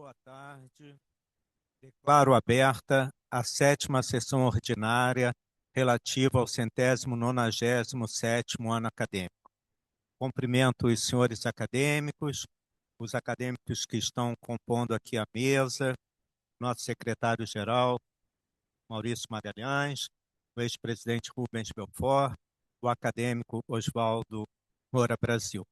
Boa tarde. Declaro aberta a 7ª sessão ordinária relativa ao 197º ano acadêmico. Cumprimento os senhores acadêmicos, os acadêmicos que estão compondo aqui a mesa, nosso secretário-geral, Maurício Magalhães, o ex-presidente Rubens Belfort, o acadêmico Oswaldo Moura Brasil.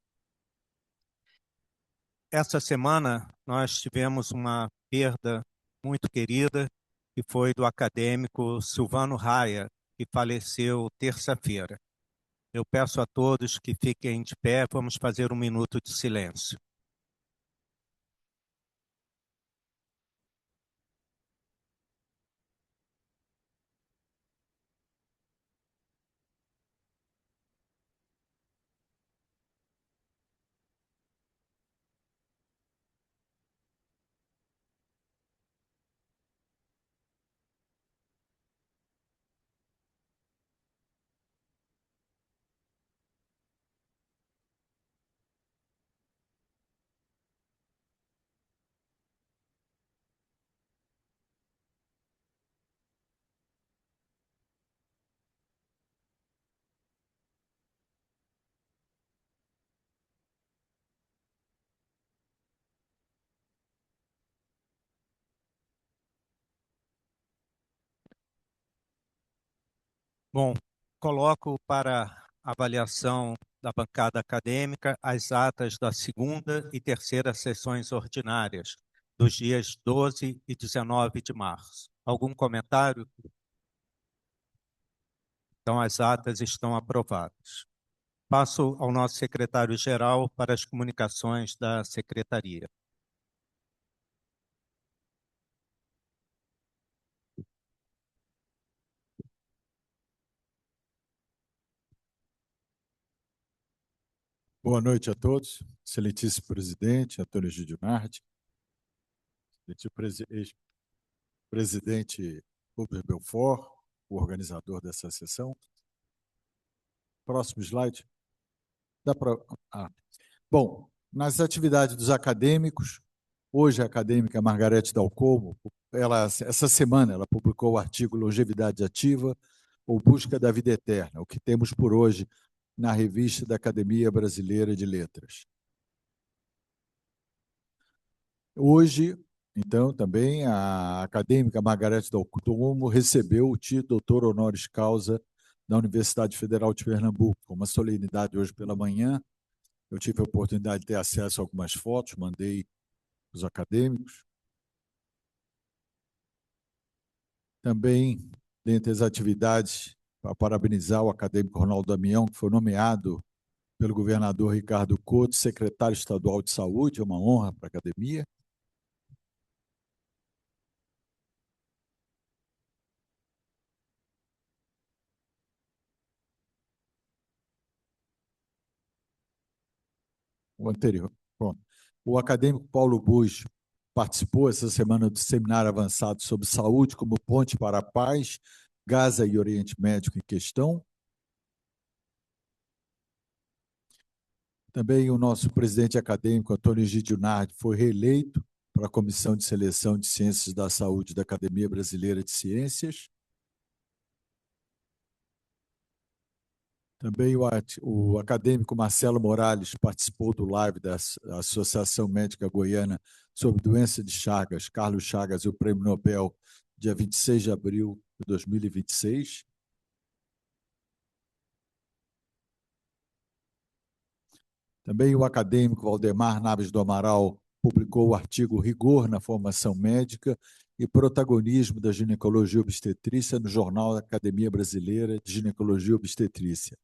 Essa semana nós tivemos uma perda muito querida, que foi do acadêmico Silvano Raia, que faleceu terça-feira. Eu peço a todos que fiquem de pé, vamos fazer um minuto de silêncio. Bom, coloco para avaliação da bancada acadêmica as atas da 2ª e 3ª sessões ordinárias, dos dias 12 e 19 de março. Algum comentário? Então, as atas estão aprovadas. Passo ao nosso secretário-geral para as comunicações da secretaria. Boa noite a todos. Excelentíssimo presidente, Antônio Egídio Nardi, ex-presidente Rubens Belfort, o organizador dessa sessão. Próximo slide. Bom, nas atividades dos acadêmicos, hoje a acadêmica Margarete Dalcomo, essa semana, ela publicou o artigo Longevidade Ativa ou Busca da Vida Eterna, o que temos por hoje na revista da Academia Brasileira de Letras. Hoje, então, também a acadêmica Margarete Dalcomo recebeu o título de doutor honoris causa da Universidade Federal de Pernambuco, com uma solenidade hoje pela manhã. Eu tive a oportunidade de ter acesso a algumas fotos, mandei os acadêmicos. Também, dentre as atividades, para parabenizar o acadêmico Ronaldo Damião, que foi nomeado pelo governador Ricardo Couto secretário estadual de saúde, é uma honra para a academia. O anterior. Pronto. O acadêmico Paulo Bush participou essa semana do seminário avançado sobre saúde como ponte para a paz, Gaza e Oriente Médio em questão. Também o nosso presidente acadêmico, Antônio Egídio Nardi, foi reeleito para a Comissão de Seleção de Ciências da Saúde da Academia Brasileira de Ciências. Também o acadêmico Marcelo Morales participou do live da Associação Médica Goiana sobre doença de Chagas, Carlos Chagas e o Prêmio Nobel, dia 26 de abril de 2026. Também o acadêmico Valdemar Naves do Amaral publicou o artigo Rigor na Formação Médica e Protagonismo da Ginecologia Obstetrícia no Jornal da Academia Brasileira de Ginecologia Obstetrícia.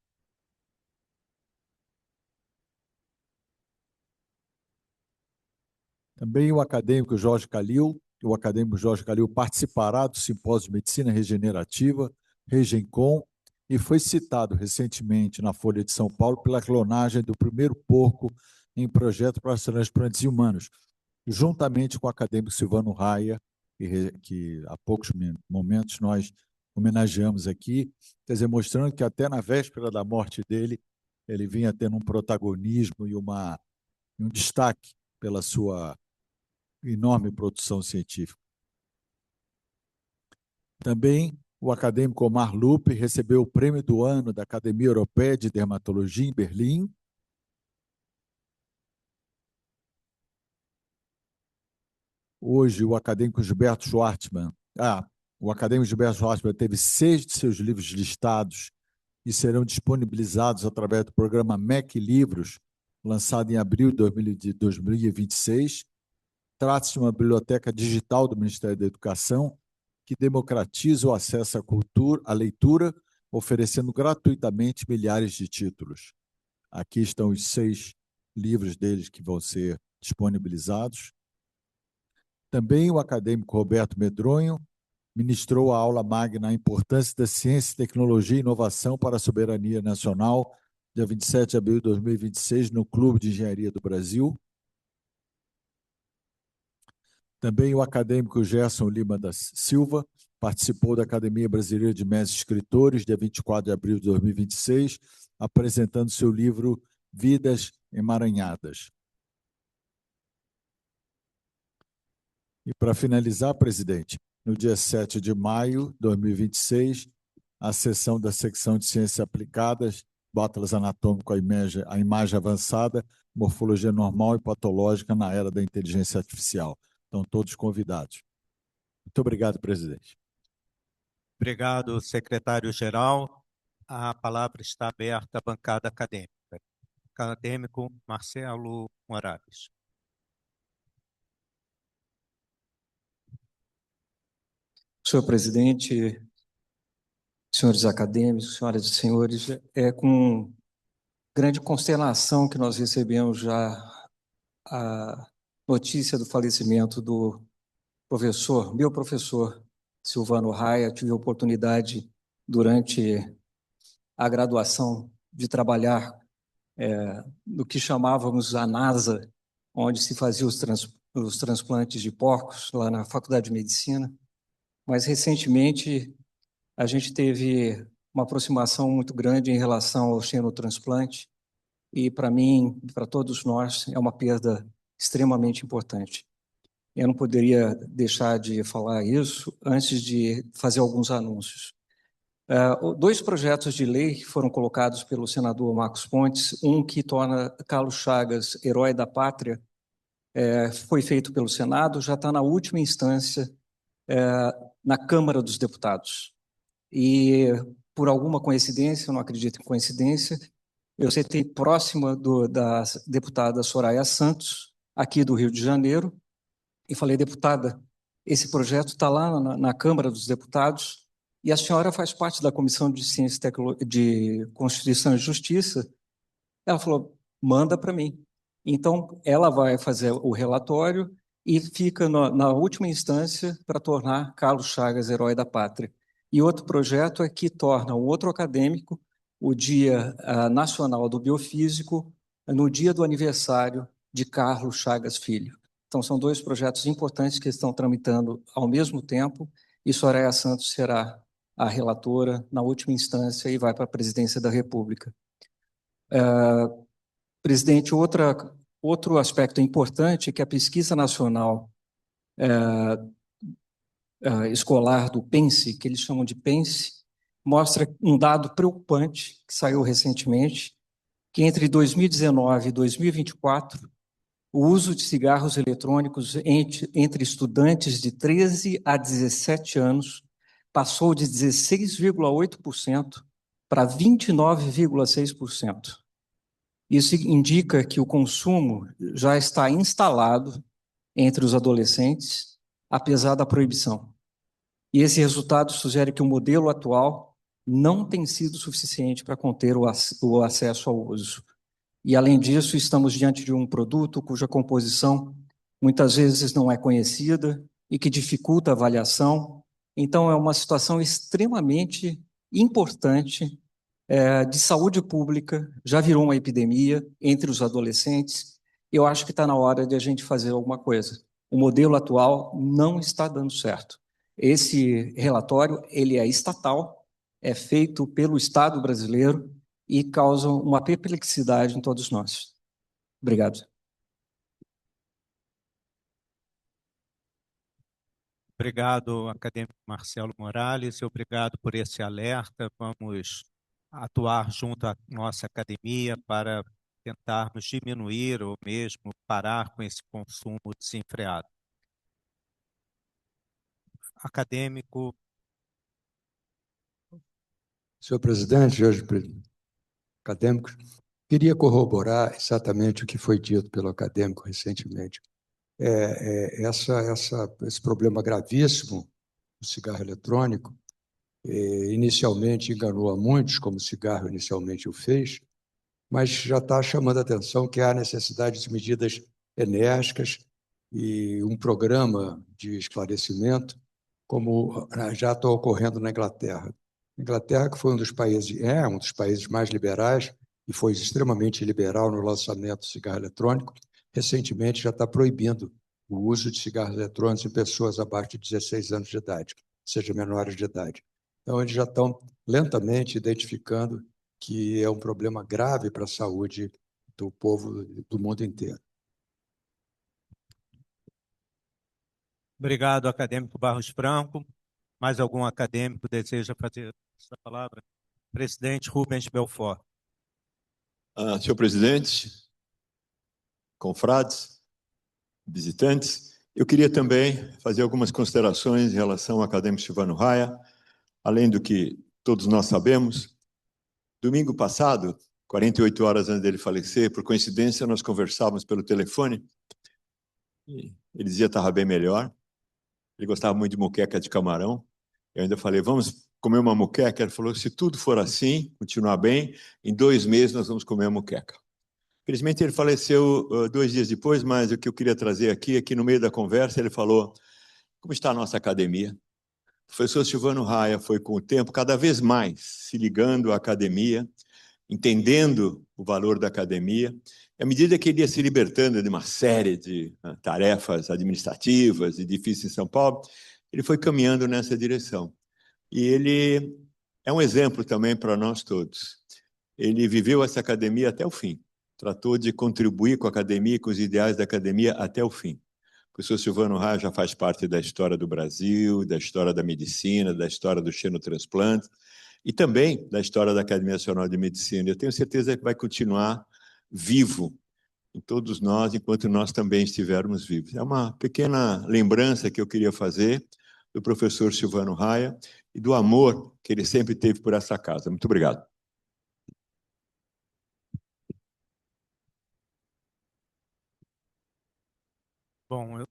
Também o acadêmico Jorge Calil participará do Simpósio de Medicina Regenerativa, Regencom, e foi citado recentemente na Folha de São Paulo pela clonagem do primeiro porco em projeto para transplantes humanos, juntamente com o acadêmico Silvano Raia, que há poucos momentos nós homenageamos aqui, quer dizer, mostrando que até na véspera da morte dele, ele vinha tendo um protagonismo e um destaque pela sua enorme produção científica. Também o acadêmico Omar Lupe recebeu o prêmio do ano da Academia Europeia de Dermatologia em Berlim. Hoje, o acadêmico Gilberto Schwartzman teve 6 de seus livros listados e serão disponibilizados através do programa MEC Livros, lançado em abril de 2026. Trata-se de uma biblioteca digital do Ministério da Educação que democratiza o acesso à leitura, oferecendo gratuitamente milhares de títulos. Aqui estão os 6 livros deles que vão ser disponibilizados. Também o acadêmico Roberto Medronho ministrou a aula magna A Importância da Ciência, Tecnologia e Inovação para a Soberania Nacional, dia 27 de abril de 2026, no Clube de Engenharia do Brasil. Também o acadêmico Gerson Lima da Silva participou da Academia Brasileira de Mestres Escritores, dia 24 de abril de 2026, apresentando seu livro Vidas Emaranhadas. E, para finalizar, presidente, no dia 7 de maio de 2026, a sessão da secção de Ciências Aplicadas, do Atlas Anatômico à Imagem Avançada, Morfologia Normal e Patológica na Era da Inteligência Artificial. Estão todos convidados. Muito obrigado, presidente. Obrigado, secretário-geral. A palavra está aberta à bancada acadêmica. Acadêmico Marcelo Morales. Senhor presidente, senhores acadêmicos, senhoras e senhores, é com grande consternação que nós recebemos já a notícia do falecimento do meu professor Silvano Raia. Tive a oportunidade, durante a graduação, de trabalhar no que chamávamos a NASA, onde se fazia os transplantes de porcos, lá na Faculdade de Medicina. Mas, recentemente, a gente teve uma aproximação muito grande em relação ao xenotransplante e, para mim, para todos nós, é uma perda extremamente importante. Eu não poderia deixar de falar isso antes de fazer alguns anúncios. 2 projetos de lei que foram colocados pelo senador Marcos Pontes, um que torna Carlos Chagas herói da pátria, foi feito pelo Senado, já está na última instância na Câmara dos Deputados. E, por alguma coincidência, eu não acredito em coincidência, eu sentei próxima da deputada Soraya Santos, aqui do Rio de Janeiro, e falei: deputada, esse projeto está lá na Câmara dos Deputados e a senhora faz parte da Comissão de Ciência, de Constituição e Justiça. Ela falou: manda para mim. Então, ela vai fazer o relatório e fica na última instância para tornar Carlos Chagas herói da pátria. E outro projeto é que torna um outro acadêmico o Dia Nacional do Biofísico no dia do aniversário de Carlos Chagas Filho. Então, são 2 projetos importantes que estão tramitando ao mesmo tempo, e Soraya Santos será a relatora na última instância e vai para a presidência da República. Presidente, outro aspecto importante é que a pesquisa nacional escolar do PENSE, que eles chamam de PENSE, mostra um dado preocupante que saiu recentemente, que entre 2019 e 2024, o uso de cigarros eletrônicos entre estudantes de 13 a 17 anos passou de 16,8% para 29,6%. Isso indica que o consumo já está instalado entre os adolescentes, apesar da proibição. E esse resultado sugere que o modelo atual não tem sido suficiente para conter o acesso ao uso. E, além disso, estamos diante de um produto cuja composição muitas vezes não é conhecida e que dificulta a avaliação. Então, é uma situação extremamente importante de saúde pública, já virou uma epidemia entre os adolescentes. Eu acho que está na hora de a gente fazer alguma coisa. O modelo atual não está dando certo. Esse relatório, ele é estatal, é feito pelo Estado brasileiro e causa uma perplexidade em todos nós. Obrigado. Obrigado, acadêmico Marcelo Morales, e obrigado por esse alerta. Vamos atuar junto à nossa academia para tentarmos diminuir ou mesmo parar com esse consumo desenfreado. Acadêmico. Senhor presidente, senhores acadêmicos, queria corroborar exatamente o que foi dito pelo acadêmico recentemente. Esse problema gravíssimo do cigarro eletrônico inicialmente enganou a muitos, como o cigarro inicialmente o fez, mas já está chamando a atenção que há necessidade de medidas enérgicas e um programa de esclarecimento, como já está ocorrendo na Inglaterra. A Inglaterra, que foi um dos países mais liberais e foi extremamente liberal no lançamento do cigarro eletrônico, recentemente já está proibindo o uso de cigarros eletrônicos em pessoas abaixo de 16 anos de idade, seja menores de idade. Então, eles já estão lentamente identificando que é um problema grave para a saúde do povo do mundo inteiro. Obrigado, acadêmico Barros Franco. Mais algum acadêmico deseja fazer essa palavra? Presidente Rubens Belfort. Senhor presidente, confrades, visitantes, eu queria também fazer algumas considerações em relação ao acadêmico Silvano Raia, além do que todos nós sabemos. Domingo passado, 48 horas antes dele falecer, por coincidência, nós conversávamos pelo telefone. E ele dizia que estava bem melhor. Ele gostava muito de moqueca de camarão. Eu ainda falei, vamos comer uma moqueca? Ele falou, se tudo for assim, continuar bem, em 2 meses nós vamos comer a moqueca. Felizmente ele faleceu 2 dias depois, mas o que eu queria trazer aqui é que no meio da conversa ele falou, como está a nossa academia? O professor Silvano Raia foi com o tempo cada vez mais se ligando à academia, entendendo o valor da academia, e à medida que ele ia se libertando de uma série de tarefas administrativas e difíceis em São Paulo, ele foi caminhando nessa direção. E ele é um exemplo também para nós todos. Ele viveu essa academia até o fim, tratou de contribuir com a academia, com os ideais da academia até o fim. O professor Silvano Raia já faz parte da história do Brasil, da história da medicina, da história do xenotransplante, e também da história da Academia Nacional de Medicina. Eu tenho certeza que vai continuar vivo em todos nós, enquanto nós também estivermos vivos. É uma pequena lembrança que eu queria fazer do professor Silvano Raia e do amor que ele sempre teve por essa casa. Muito obrigado. Bom,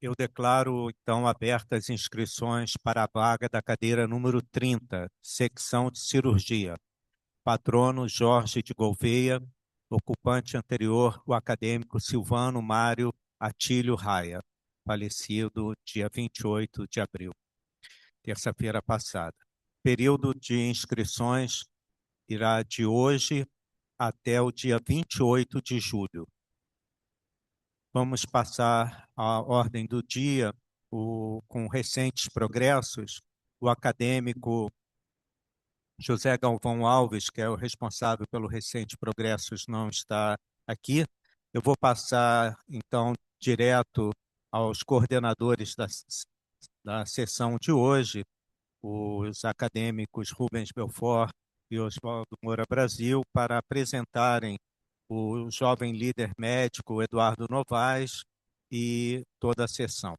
eu declaro, então, abertas as inscrições para a vaga da cadeira número 30, secção de cirurgia. Patrono Jorge de Gouveia, ocupante anterior, o acadêmico Silvano Mário Atílio Raia, falecido dia 28 de abril, terça-feira passada. Período de inscrições irá de hoje até o dia 28 de julho. Vamos passar à ordem do dia, com recentes progressos. O acadêmico José Galvão Alves, que é o responsável pelo recente progressos, não está aqui. Eu vou passar, então, direto aos coordenadores da sessão de hoje, os acadêmicos Rubens Belfort e Oswaldo Moura Brasil, para apresentarem o jovem líder médico Eduardo Novaes e toda a sessão.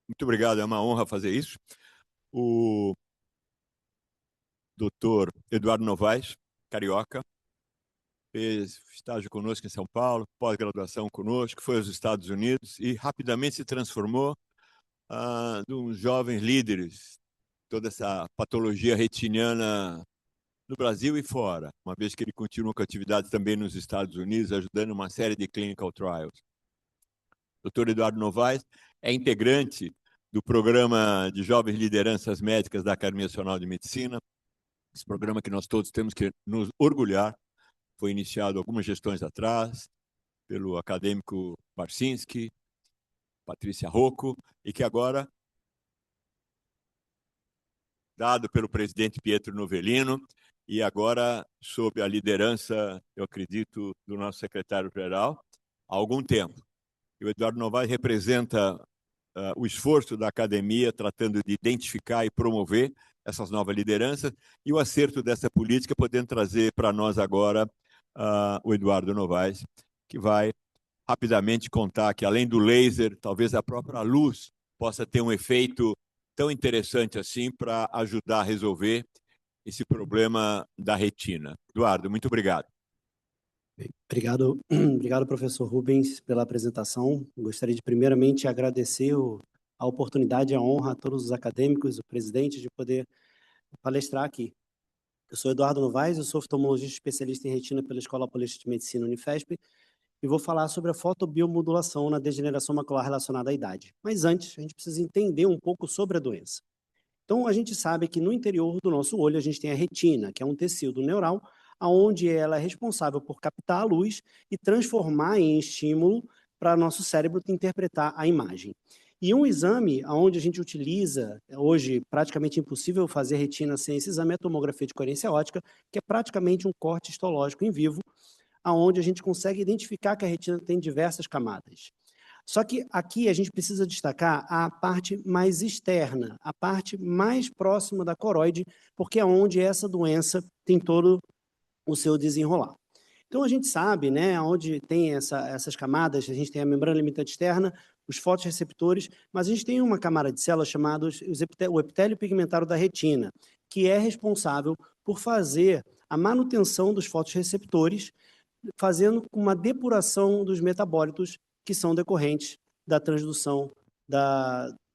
Muito obrigado, é uma honra fazer isso. O doutor Eduardo Novaes, carioca, fez estágio conosco em São Paulo, pós-graduação conosco, foi aos Estados Unidos e rapidamente se transformou num jovem líderes, toda essa patologia retiniana no Brasil e fora, uma vez que ele continua com atividades também nos Estados Unidos, ajudando uma série de clinical trials. O Dr. Eduardo Novaes é integrante do programa de jovens lideranças médicas da Academia Nacional de Medicina, esse programa que nós todos temos que nos orgulhar, foi iniciado algumas gestões atrás, pelo acadêmico Barcinski, Patrícia Rocco, e que agora, dado pelo presidente Pietro Novellino, e agora sob a liderança, eu acredito, do nosso secretário-geral, há algum tempo. E o Eduardo Novaes representa o esforço da academia tratando de identificar e promover essas novas lideranças e o acerto dessa política, podendo trazer para nós agora o Eduardo Novaes, que vai rapidamente contar que, além do laser, talvez a própria luz possa ter um efeito tão interessante assim para ajudar a resolver esse problema da retina. Eduardo, muito obrigado. Obrigado, obrigado, professor Rubens, pela apresentação. Gostaria de, primeiramente, agradecer a oportunidade e a honra a todos os acadêmicos, o presidente, de poder palestrar aqui. Eu sou Eduardo Novaes, eu sou oftalmologista especialista em retina pela Escola Paulista de Medicina Unifesp e vou falar sobre a fotobiomodulação na degeneração macular relacionada à idade. Mas antes, a gente precisa entender um pouco sobre a doença. Então, a gente sabe que no interior do nosso olho a gente tem a retina, que é um tecido neural, onde ela é responsável por captar a luz e transformar em estímulo para nosso cérebro interpretar a imagem. E um exame onde a gente utiliza, hoje praticamente impossível fazer retina sem esse exame, é a tomografia de coerência óptica, que é praticamente um corte histológico em vivo, onde a gente consegue identificar que a retina tem diversas camadas. Só que aqui a gente precisa destacar a parte mais externa, a parte mais próxima da coroide, porque é onde essa doença tem todo o seu desenrolar. Então, a gente sabe, né, onde tem essas camadas, a gente tem a membrana limitante externa, os fotorreceptores, mas a gente tem uma camada de células chamada o epitélio pigmentário da retina, que é responsável por fazer a manutenção dos fotorreceptores, fazendo uma depuração dos metabólitos que são decorrentes da transdução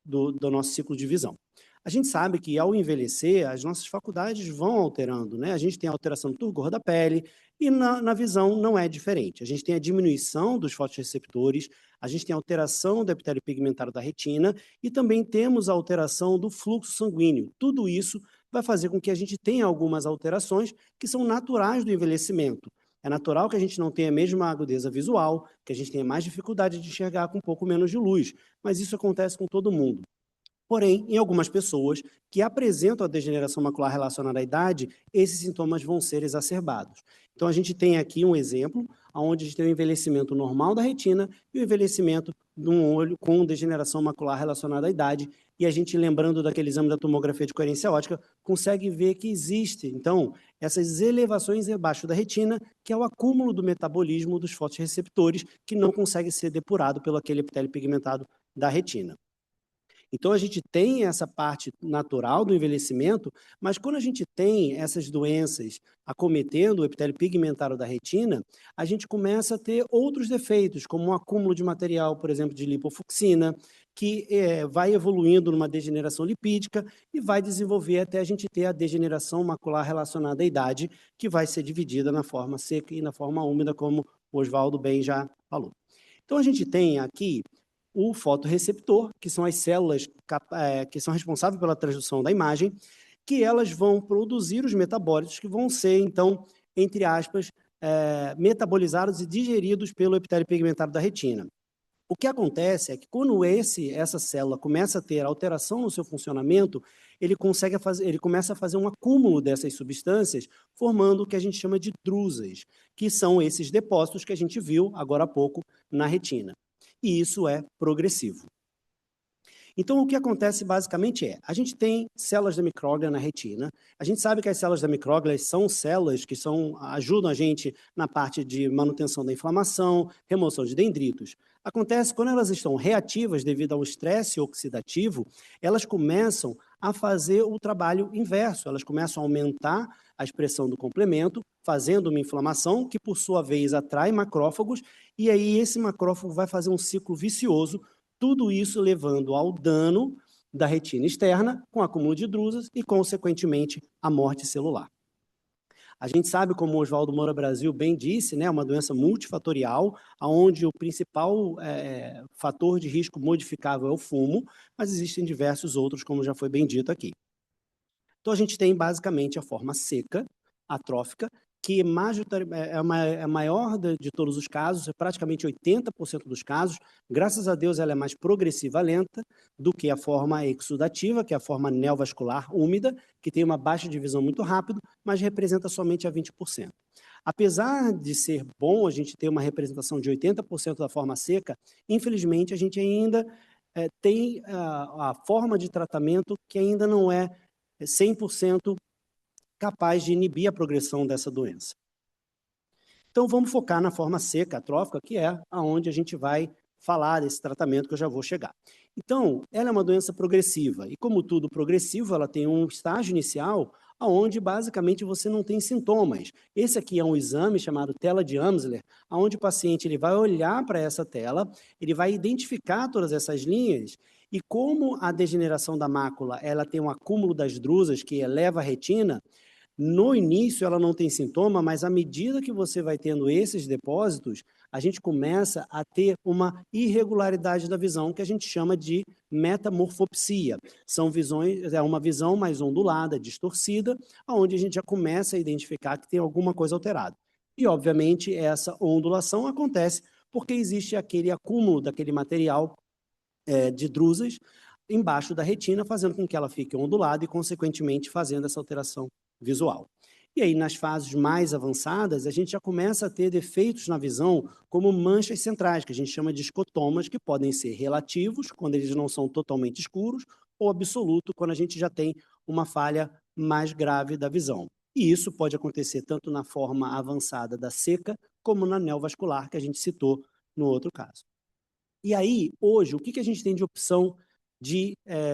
do nosso ciclo de visão. A gente sabe que, ao envelhecer, as nossas faculdades vão alterando, né? A gente tem a alteração do turgor da pele e na visão não é diferente. A gente tem a diminuição dos fotorreceptores, a gente tem a alteração do epitélio pigmentário da retina e também temos a alteração do fluxo sanguíneo. Tudo isso vai fazer com que a gente tenha algumas alterações que são naturais do envelhecimento. É natural que a gente não tenha a mesma agudeza visual, que a gente tenha mais dificuldade de enxergar com um pouco menos de luz, mas isso acontece com todo mundo. Porém, em algumas pessoas que apresentam a degeneração macular relacionada à idade, esses sintomas vão ser exacerbados. Então, a gente tem aqui um exemplo, onde a gente tem o envelhecimento normal da retina e o envelhecimento de um olho com degeneração macular relacionada à idade, e a gente, lembrando daquele exame da tomografia de coerência óptica, consegue ver que existe, então, essas elevações abaixo da retina, que é o acúmulo do metabolismo dos fotorreceptores, que não consegue ser depurado pelo aquele epitélio pigmentado da retina. Então, a gente tem essa parte natural do envelhecimento, mas quando a gente tem essas doenças acometendo o epitélio pigmentário da retina, a gente começa a ter outros defeitos, como um acúmulo de material, por exemplo, de lipofucsina, que vai evoluindo numa degeneração lipídica e vai desenvolver até a gente ter a degeneração macular relacionada à idade, que vai ser dividida na forma seca e na forma úmida, como o Oswaldo bem já falou. Então, a gente tem aqui o fotorreceptor, que são as células que são responsáveis pela transdução da imagem, que elas vão produzir os metabólitos que vão ser, então, entre aspas, metabolizados e digeridos pelo epitélio pigmentário da retina. O que acontece é que quando essa célula começa a ter alteração no seu funcionamento, ele começa a fazer um acúmulo dessas substâncias, formando o que a gente chama de drusas, que são esses depósitos que a gente viu agora há pouco na retina. E isso é progressivo. Então, o que acontece basicamente a gente tem células da micróglia na retina, a gente sabe que as células da micróglia são células que ajudam a gente na parte de manutenção da inflamação, remoção de dendritos. Acontece quando elas estão reativas devido ao estresse oxidativo, elas começam a fazer o trabalho inverso, elas começam a aumentar a expressão do complemento, fazendo uma inflamação que, por sua vez, atrai macrófagos, e aí esse macrófago vai fazer um ciclo vicioso, tudo isso levando ao dano da retina externa, com acúmulo de drusas e, consequentemente, a morte celular. A gente sabe, como o Oswaldo Moura Brasil bem disse, né, uma doença multifatorial, onde o principal fator de risco modificável é o fumo, mas existem diversos outros, como já foi bem dito aqui. Então, a gente tem, basicamente, a forma seca, atrófica, que é a maior de todos os casos, é praticamente 80% dos casos. Graças a Deus, ela é mais progressiva lenta do que a forma exudativa, que é a forma neovascular úmida, que tem uma baixa de visão muito rápido, mas representa somente a 20%. Apesar de ser bom a gente ter uma representação de 80% da forma seca, infelizmente a gente ainda tem a forma de tratamento que ainda não é 100% capaz de inibir a progressão dessa doença. Então vamos focar na forma seca atrófica, que é aonde a gente vai falar desse tratamento que eu já vou chegar. Então, ela é uma doença progressiva, e como tudo progressivo, ela tem um estágio inicial onde basicamente você não tem sintomas. Esse aqui é um exame chamado tela de Amsler, onde o paciente ele vai olhar para essa tela, ele vai identificar todas essas linhas, e como a degeneração da mácula ela tem um acúmulo das drusas que eleva a retina, no início ela não tem sintoma, mas à medida que você vai tendo esses depósitos, a gente começa a ter uma irregularidade da visão, que a gente chama de metamorfopsia. São visões, é uma visão mais ondulada, distorcida, onde a gente já começa a identificar que tem alguma coisa alterada. E, obviamente, essa ondulação acontece porque existe aquele acúmulo daquele material de drusas embaixo da retina, fazendo com que ela fique ondulada e, consequentemente, fazendo essa alteração visual. E aí, nas fases mais avançadas, a gente já começa a ter defeitos na visão, como manchas centrais, que a gente chama de escotomas, que podem ser relativos, quando eles não são totalmente escuros, ou absoluto, quando a gente já tem uma falha mais grave da visão. E isso pode acontecer tanto na forma avançada da seca, como na neovascular, que a gente citou no outro caso. E aí, hoje, o que a gente tem de opção de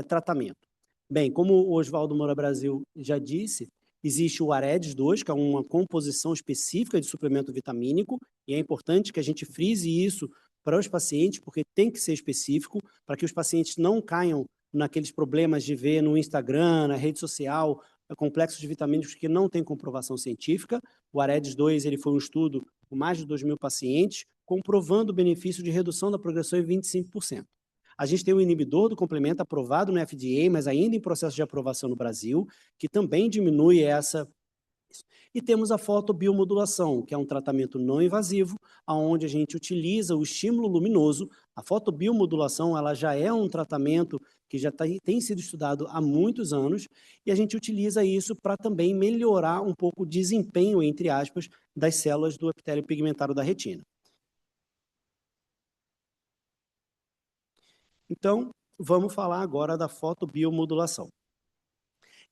tratamento? Bem, como o Oswaldo Moura Brasil já disse, existe o AREDS 2, que é uma composição específica de suplemento vitamínico, e é importante que a gente frise isso para os pacientes, porque tem que ser específico, para que os pacientes não caiam naqueles problemas de ver no Instagram, na rede social, complexos de vitamínicos que não têm comprovação científica. O AREDS 2 ele foi um estudo com mais de 2.000 pacientes, comprovando o benefício de redução da progressão em 25%. A gente tem um inibidor do complemento aprovado no FDA, mas ainda em processo de aprovação no Brasil, que também diminui essa. E temos a fotobiomodulação, que é um tratamento não invasivo, onde a gente utiliza o estímulo luminoso. A fotobiomodulação ela já é um tratamento que já tem sido estudado há muitos anos, e a gente utiliza isso para também melhorar um pouco o desempenho, entre aspas, das células do epitélio pigmentário da retina. Então, vamos falar agora da fotobiomodulação.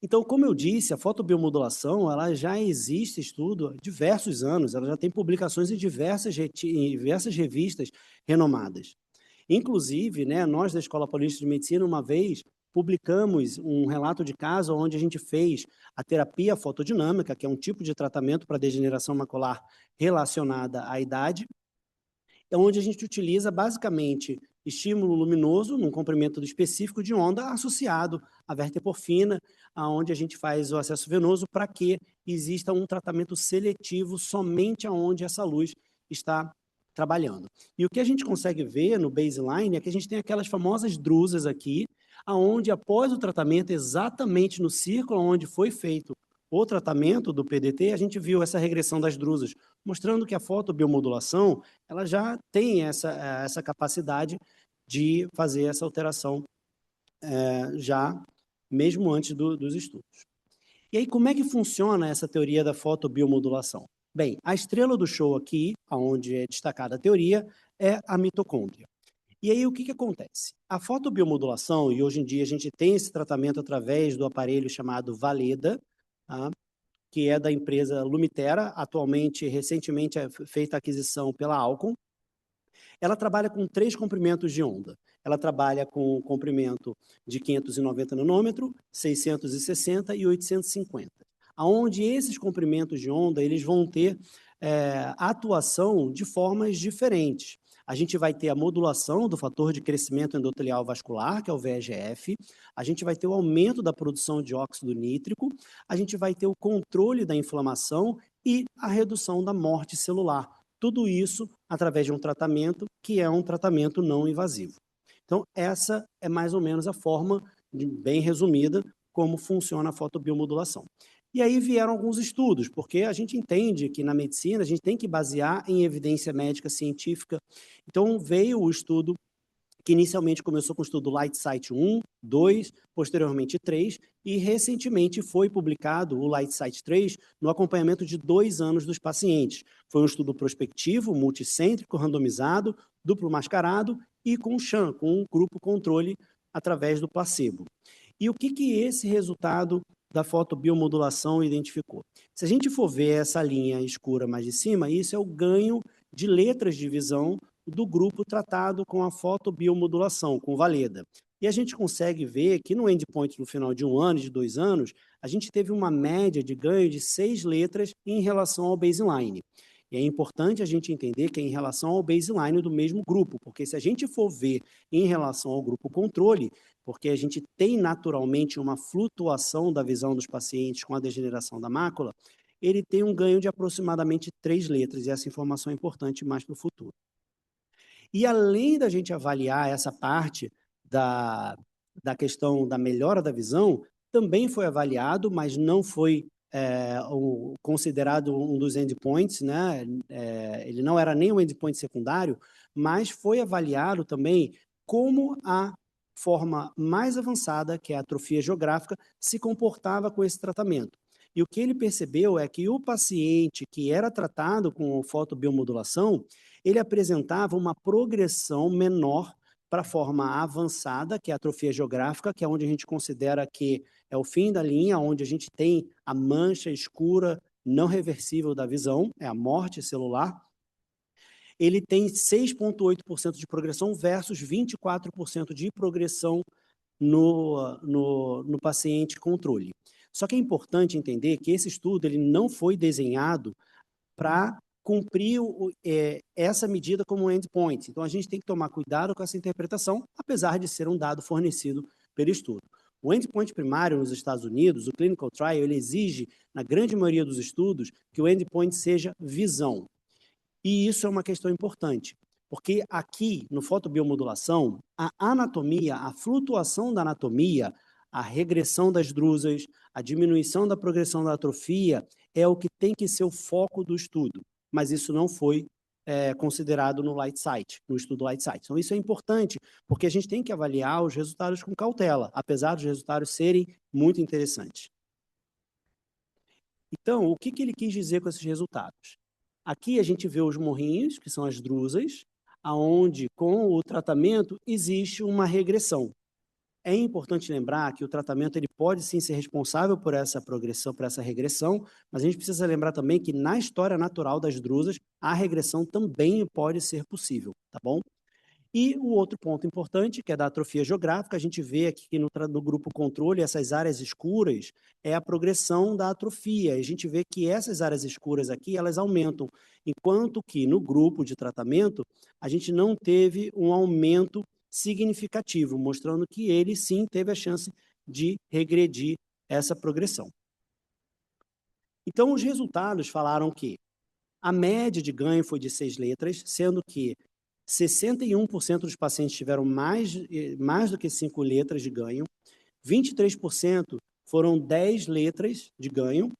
Então, como eu disse, a fotobiomodulação ela já existe estudo há diversos anos, ela já tem publicações em diversas revistas renomadas. Inclusive, né, nós da Escola Paulista de Medicina, uma vez, publicamos um relato de caso onde a gente fez a terapia fotodinâmica, que é um tipo de tratamento para degeneração macular relacionada à idade, onde a gente utiliza basicamente estímulo luminoso num comprimento específico de onda associado à verteporfina, aonde a gente faz o acesso venoso para que exista um tratamento seletivo somente aonde essa luz está trabalhando. E o que a gente consegue ver no baseline é que a gente tem aquelas famosas drusas aqui, aonde após o tratamento, exatamente no círculo onde foi feito o tratamento do PDT, a gente viu essa regressão das drusas, mostrando que a fotobiomodulação ela já tem essa capacidade de fazer essa alteração já mesmo antes dos estudos. E aí, como é que funciona essa teoria da fotobiomodulação? Bem, a estrela do show aqui, onde é destacada a teoria, é a mitocôndria. E aí, o que acontece? A fotobiomodulação, e hoje em dia a gente tem esse tratamento através do aparelho chamado Valeda, tá? Que é da empresa Lumitera, atualmente, recentemente é feita a aquisição pela Alcon. Ela trabalha com 3 comprimentos de onda. Ela trabalha com comprimento de 590 nanômetro, 660 e 850. Aonde esses comprimentos de onda eles vão ter atuação de formas diferentes. A gente vai ter a modulação do fator de crescimento endotelial vascular, que é o VEGF, a gente vai ter o aumento da produção de óxido nítrico, a gente vai ter o controle da inflamação e a redução da morte celular. Tudo isso através de um tratamento que é um tratamento não invasivo. Então, essa é mais ou menos a forma, bem resumida, como funciona a fotobiomodulação. E aí vieram alguns estudos, porque a gente entende que na medicina a gente tem que basear em evidência médica científica. Então, veio o estudo que inicialmente começou com o estudo LightSight 1, 2, posteriormente 3, e recentemente foi publicado o LightSight 3 no acompanhamento de 2 anos dos pacientes. Foi um estudo prospectivo, multicêntrico, randomizado, duplo mascarado e com sham, com um grupo controle através do placebo. E o que esse resultado da fotobiomodulação identificou? Se a gente for ver essa linha escura mais de cima, isso é o ganho de letras de visão do grupo tratado com a fotobiomodulação, com Valeda. E a gente consegue ver que no endpoint no final de 1 ano, de 2 anos, a gente teve uma média de ganho de 6 letras em relação ao baseline. E é importante a gente entender que é em relação ao baseline do mesmo grupo, porque se a gente for ver em relação ao grupo controle, porque a gente tem naturalmente uma flutuação da visão dos pacientes com a degeneração da mácula, ele tem um ganho de aproximadamente 3 letras, e essa informação é importante mais para o futuro. E além da gente avaliar essa parte da questão da melhora da visão, também foi avaliado, mas não foi considerado um dos endpoints, né? Ele não era nem um endpoint secundário, mas foi avaliado também como a forma mais avançada, que é a atrofia geográfica, se comportava com esse tratamento. E o que ele percebeu é que o paciente que era tratado com fotobiomodulação, ele apresentava uma progressão menor para a forma avançada, que é a atrofia geográfica, que é onde a gente considera que é o fim da linha, onde a gente tem a mancha escura não reversível da visão, é a morte celular. Ele tem 6,8% de progressão versus 24% de progressão no paciente controle. Só que é importante entender que esse estudo ele não foi desenhado para cumprir essa medida como um endpoint. Então, a gente tem que tomar cuidado com essa interpretação, apesar de ser um dado fornecido pelo estudo. O endpoint primário nos Estados Unidos, o clinical trial, ele exige, na grande maioria dos estudos, que o endpoint seja visão. E isso é uma questão importante, porque aqui, no fotobiomodulação, a anatomia, a flutuação da anatomia, a regressão das drusas, a diminuição da progressão da atrofia, é o que tem que ser o foco do estudo. Mas isso não foi considerado no LightSight, no estudo LightSight. Então, isso é importante, porque a gente tem que avaliar os resultados com cautela, apesar dos resultados serem muito interessantes. Então, o que ele quis dizer com esses resultados? Aqui a gente vê os morrinhos, que são as drusas, aonde com o tratamento existe uma regressão. É importante lembrar que o tratamento ele pode sim ser responsável por essa progressão, por essa regressão, mas a gente precisa lembrar também que na história natural das drusas, a regressão também pode ser possível, tá bom? E o outro ponto importante, que é da atrofia geográfica, a gente vê aqui que no grupo controle, essas áreas escuras é a progressão da atrofia. A gente vê que essas áreas escuras aqui, elas aumentam, enquanto que no grupo de tratamento, a gente não teve um aumento significativo, mostrando que ele sim teve a chance de regredir essa progressão. Então, os resultados falaram que a média de ganho foi de 6 letras, sendo que 61% dos pacientes tiveram mais do que 5 letras de ganho, 23% foram 10 letras de ganho,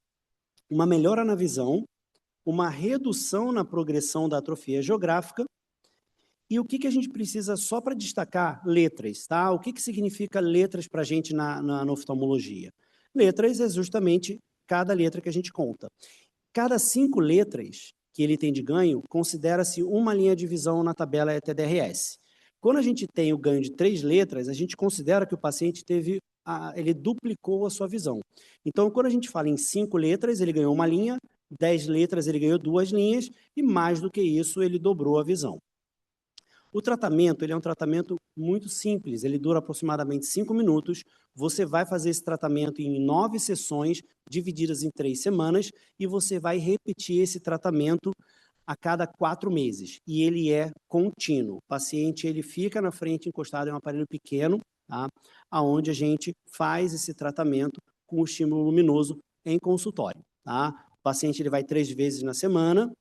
uma melhora na visão, uma redução na progressão da atrofia geográfica. E o que a gente precisa, só para destacar, letras, tá? O que significa letras para a gente na oftalmologia? Letras é justamente cada letra que a gente conta. Cada 5 letras que ele tem de ganho, considera-se uma linha de visão na tabela ETDRS. Quando a gente tem o ganho de 3 letras, a gente considera que o paciente ele duplicou a sua visão. Então, quando a gente fala em 5 letras, ele ganhou uma linha, 10 letras, ele ganhou 2 linhas, e mais do que isso, ele dobrou a visão. O tratamento, ele é um tratamento muito simples, ele dura aproximadamente 5 minutos, você vai fazer esse tratamento em 9 sessões, divididas em 3 semanas, e você vai repetir esse tratamento a cada 4 meses, e ele é contínuo. O paciente, ele fica na frente, encostado em um aparelho pequeno, tá? Onde a gente faz esse tratamento com o estímulo luminoso em consultório, tá? O paciente, ele vai 3 vezes na semana,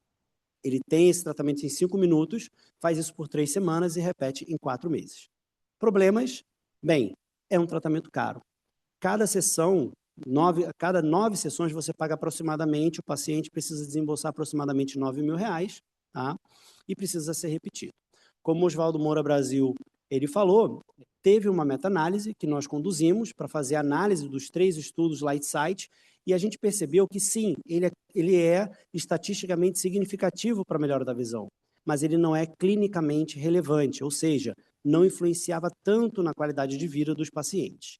ele tem esse tratamento em 5 minutos, faz isso por 3 semanas e repete em 4 meses. Problemas? Bem, é um tratamento caro. Cada sessão, cada 9 sessões você paga aproximadamente, o paciente precisa desembolsar aproximadamente R$9.000, tá? E precisa ser repetido. Como o Oswaldo Moura Brasil, ele falou, teve uma meta-análise que nós conduzimos para fazer análise dos 3 estudos Light-Sight, e a gente percebeu que, sim, ele é estatisticamente significativo para a melhora da visão, mas ele não é clinicamente relevante, ou seja, não influenciava tanto na qualidade de vida dos pacientes.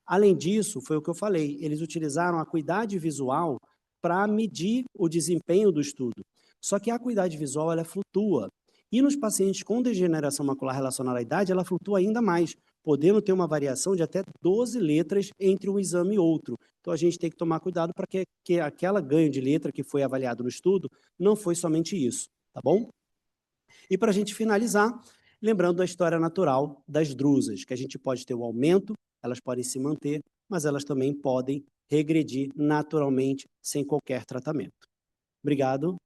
Além disso, foi o que eu falei, eles utilizaram a acuidade visual para medir o desempenho do estudo. Só que a acuidade visual, ela flutua. E nos pacientes com degeneração macular relacionada à idade, ela flutua ainda mais, podendo ter uma variação de até 12 letras entre um exame e outro. Então, a gente tem que tomar cuidado para que aquela ganho de letra que foi avaliado no estudo não foi somente isso, tá bom? E para a gente finalizar, lembrando da história natural das drusas, que a gente pode ter o aumento, elas podem se manter, mas elas também podem regredir naturalmente sem qualquer tratamento. Obrigado.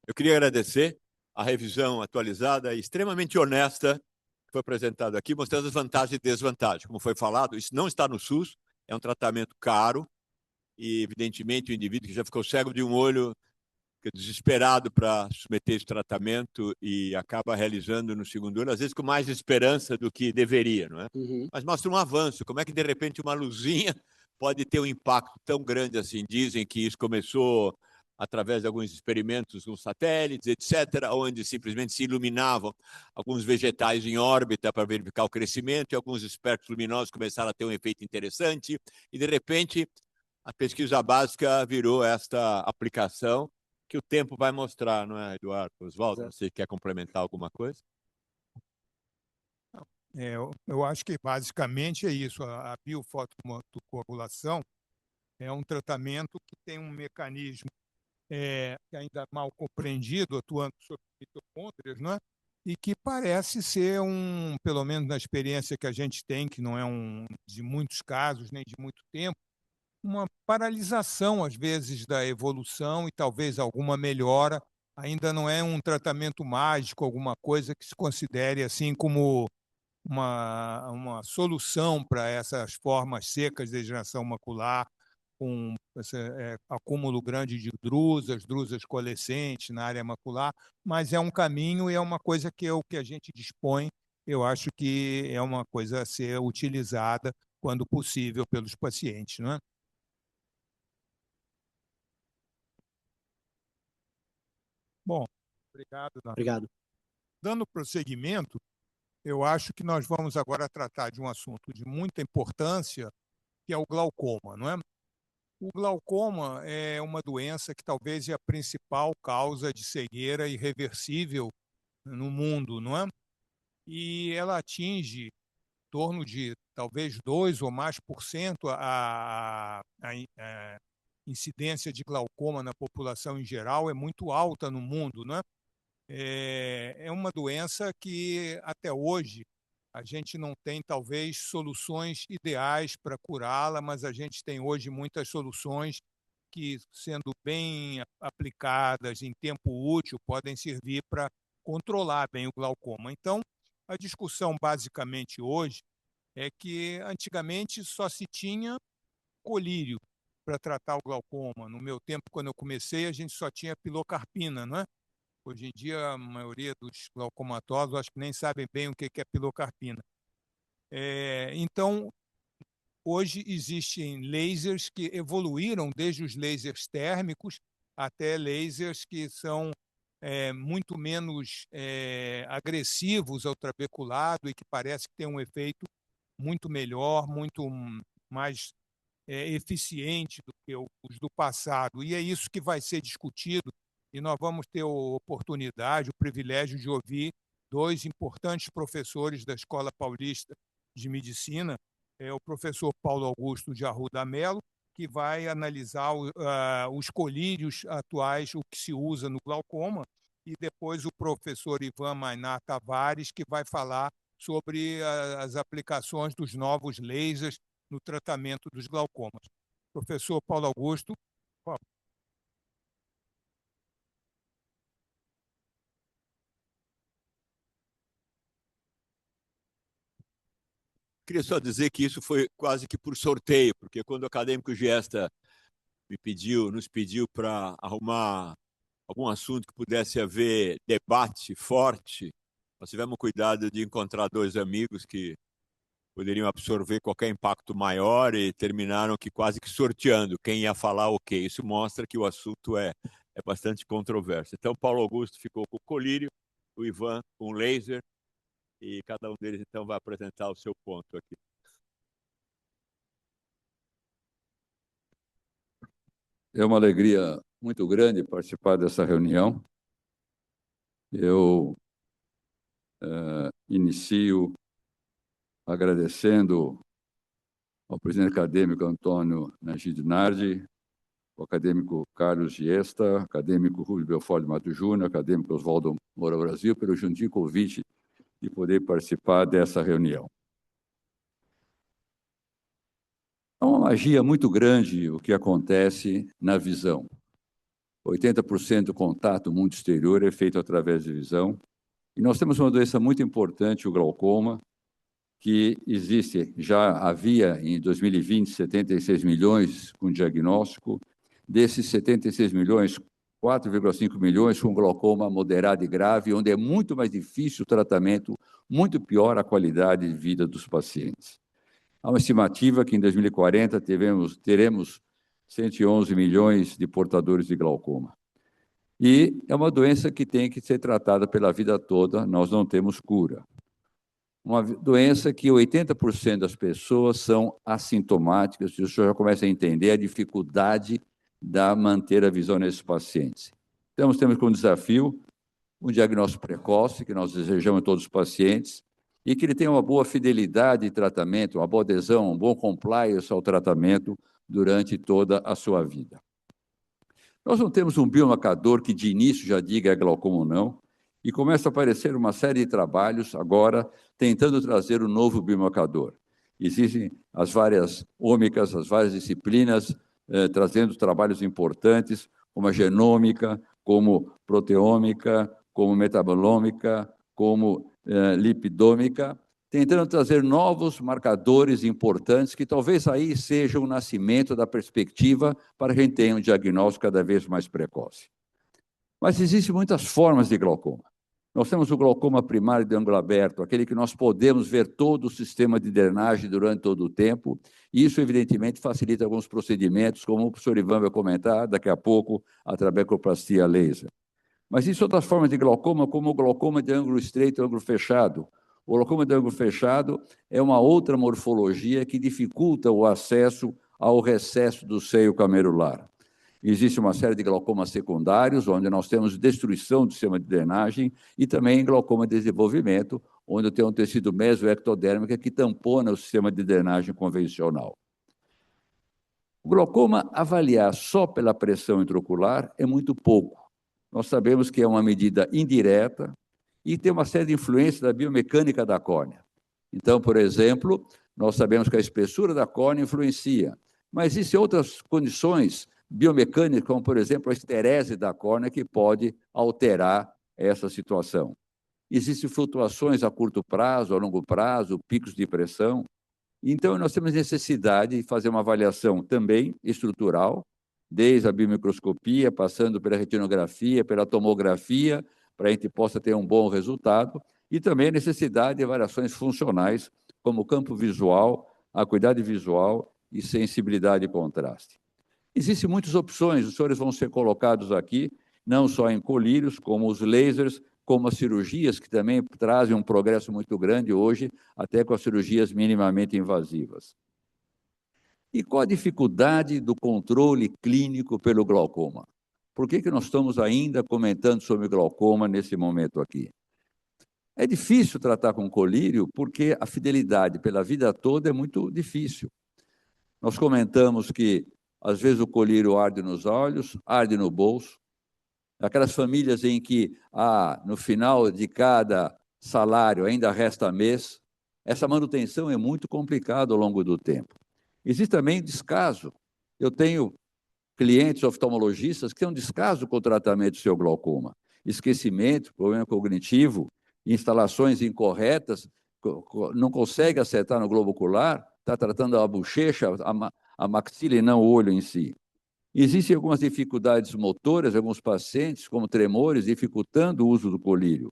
Eu queria agradecer a revisão atualizada e extremamente honesta que foi apresentada aqui, mostrando as vantagens e desvantagens. Como foi falado, isso não está no SUS, é um tratamento caro e, evidentemente, o indivíduo que já ficou cego de um olho, fica desesperado para submeter esse tratamento e acaba realizando no segundo olho, às vezes com mais esperança do que deveria, não é? Mas mostra um avanço, como é que, de repente, uma luzinha pode ter um impacto tão grande assim. Dizem que isso começou através de alguns experimentos com satélites, etc., onde simplesmente se iluminavam alguns vegetais em órbita para verificar o crescimento, e alguns espectros luminosos começaram a ter um efeito interessante, e, de repente, a pesquisa básica virou esta aplicação, que o tempo vai mostrar, não é, Eduardo? Oswaldo, você quer complementar alguma coisa? Eu acho que basicamente é isso. A biofotocoagulação é um tratamento que tem um mecanismo que ainda é mal compreendido, atuando sobre mitocôndrias, não é? E que parece ser pelo menos na experiência que a gente tem, que não é de muitos casos, nem de muito tempo, uma paralisação, às vezes, da evolução e talvez alguma melhora. Ainda não é um tratamento mágico, alguma coisa que se considere assim como uma solução para essas formas secas de degeneração macular, com esse acúmulo grande de drusas coalescentes na área macular, mas é um caminho e é uma coisa que o que a gente dispõe, eu acho que é uma coisa a ser utilizada quando possível pelos pacientes, não é? Bom, obrigado. Obrigado. Dando prosseguimento, eu acho que nós vamos agora tratar de um assunto de muita importância, que é o glaucoma, não é? O glaucoma é uma doença que talvez é a principal causa de cegueira irreversível no mundo, não é? E ela atinge em torno de talvez 2 ou mais por cento a incidência de glaucoma na população em geral é muito alta no mundo, não é? É uma doença que até hoje a gente não tem talvez soluções ideais para curá-la, mas a gente tem hoje muitas soluções que, sendo bem aplicadas em tempo útil, podem servir para controlar bem o glaucoma. Então, a discussão basicamente hoje é que antigamente só se tinha colírio para tratar o glaucoma. No meu tempo, quando eu comecei, a gente só tinha pilocarpina, não é? Hoje em dia, a maioria dos glaucomatosos acho que nem sabem bem o que é pilocarpina. Então, hoje existem lasers que evoluíram desde os lasers térmicos até lasers que são muito menos agressivos ao trabeculado e que parece que têm um efeito muito melhor, muito mais eficiente do que os do passado. E é isso que vai ser discutido e nós vamos ter a oportunidade, o privilégio de ouvir 2 importantes professores da Escola Paulista de Medicina, o professor Paulo Augusto de Arruda Mello, que vai analisar os colírios atuais, o que se usa no glaucoma, e depois o professor Ivan Mainá Tavares, que vai falar sobre as aplicações dos novos lasers no tratamento dos glaucomas. Professor Paulo Augusto. Queria só dizer que isso foi quase que por sorteio, porque quando o acadêmico Giesta nos pediu para arrumar algum assunto que pudesse haver debate forte, nós tivemos cuidado de encontrar dois amigos que poderiam absorver qualquer impacto maior e terminaram que quase que sorteando quem ia falar o quê. Isso mostra que o assunto é bastante controverso. Então, Paulo Augusto ficou com o colírio, o Ivan com o laser, e cada um deles, então, vai apresentar o seu ponto aqui. É uma alegria muito grande participar dessa reunião. Eu inicio agradecendo ao presidente acadêmico Antônio Najid Nardi, ao acadêmico Carlos Giesta, acadêmico Rubio Belfort de Mato Júnior, acadêmico Oswaldo Moura Brasil, pelo gentil convite de poder participar dessa reunião. É uma magia muito grande o que acontece na visão. 80% do contato do mundo exterior é feito através de visão. E nós temos uma doença muito importante, o glaucoma, que existe, já havia em 2020 76 milhões com diagnóstico. Desses 76 milhões, 4,5 milhões com glaucoma moderado e grave, onde é muito mais difícil o tratamento, muito pior a qualidade de vida dos pacientes. Há uma estimativa que em 2040 teremos 111 milhões de portadores de glaucoma. E é uma doença que tem que ser tratada pela vida toda, nós não temos cura. Uma doença que 80% das pessoas são assintomáticas, e o senhor já começa a entender a dificuldade de manter a visão nesses pacientes. Então, temos como desafio um diagnóstico precoce, que nós desejamos a todos os pacientes, e que ele tenha uma boa fidelidade de tratamento, uma boa adesão, um bom compliance ao tratamento durante toda a sua vida. Nós não temos um biomarcador que de início já diga é glaucoma ou não, e começa a aparecer uma série de trabalhos agora tentando trazer um novo biomarcador. Existem as várias ômicas, as várias disciplinas, trazendo trabalhos importantes, como a genômica, como proteômica, como metabolômica, como lipidômica, tentando trazer novos marcadores importantes que talvez aí seja o nascimento da perspectiva para que a gente tenha um diagnóstico cada vez mais precoce. Mas existem muitas formas de glaucoma. Nós temos o glaucoma primário de ângulo aberto, aquele que nós podemos ver todo o sistema de drenagem durante todo o tempo, e isso, evidentemente, facilita alguns procedimentos, como o professor Ivan vai comentar daqui a pouco, a trabecoplastia laser. Mas existem outras formas de glaucoma, como o glaucoma de ângulo estreito e ângulo fechado. O glaucoma de ângulo fechado é uma outra morfologia que dificulta o acesso ao recesso do seio camerular. Existe uma série de glaucomas secundários, onde nós temos destruição do sistema de drenagem, e também glaucoma de desenvolvimento, onde tem um tecido mesoectodérmico que tampona o sistema de drenagem convencional. O glaucoma, avaliar só pela pressão intraocular é muito pouco. Nós sabemos que é uma medida indireta e tem uma série de influências da biomecânica da córnea. Então, por exemplo, nós sabemos que a espessura da córnea influencia, mas existem outras condições biomecânicas, como, por exemplo, a esterese da córnea, que pode alterar essa situação. Existem flutuações a curto prazo, a longo prazo, picos de pressão. Então, nós temos necessidade de fazer uma avaliação também estrutural, desde a biomicroscopia, passando pela retinografia, pela tomografia, para a gente possa ter um bom resultado, e também a necessidade de variações funcionais, como campo visual, acuidade visual e sensibilidade e contraste. Existem muitas opções, os senhores vão ser colocados aqui, não só em colírios, como os lasers, como as cirurgias, que também trazem um progresso muito grande hoje, até com as cirurgias minimamente invasivas. E qual a dificuldade do controle clínico pelo glaucoma? Por que nós estamos ainda comentando sobre glaucoma nesse momento aqui? É difícil tratar com colírio porque a fidelidade pela vida toda é muito difícil. Nós comentamos que, às vezes, o colírio arde nos olhos, arde no bolso. Aquelas famílias em que, no final de cada salário ainda resta mês, essa manutenção é muito complicada ao longo do tempo. Existe também descaso. Eu tenho clientes oftalmologistas que têm um descaso com o tratamento do seu glaucoma. Esquecimento, problema cognitivo, instalações incorretas, não consegue acertar no globo ocular, está tratando a bochecha, a maxila e não o olho em si. Existem algumas dificuldades motoras em alguns pacientes, como tremores, dificultando o uso do colírio.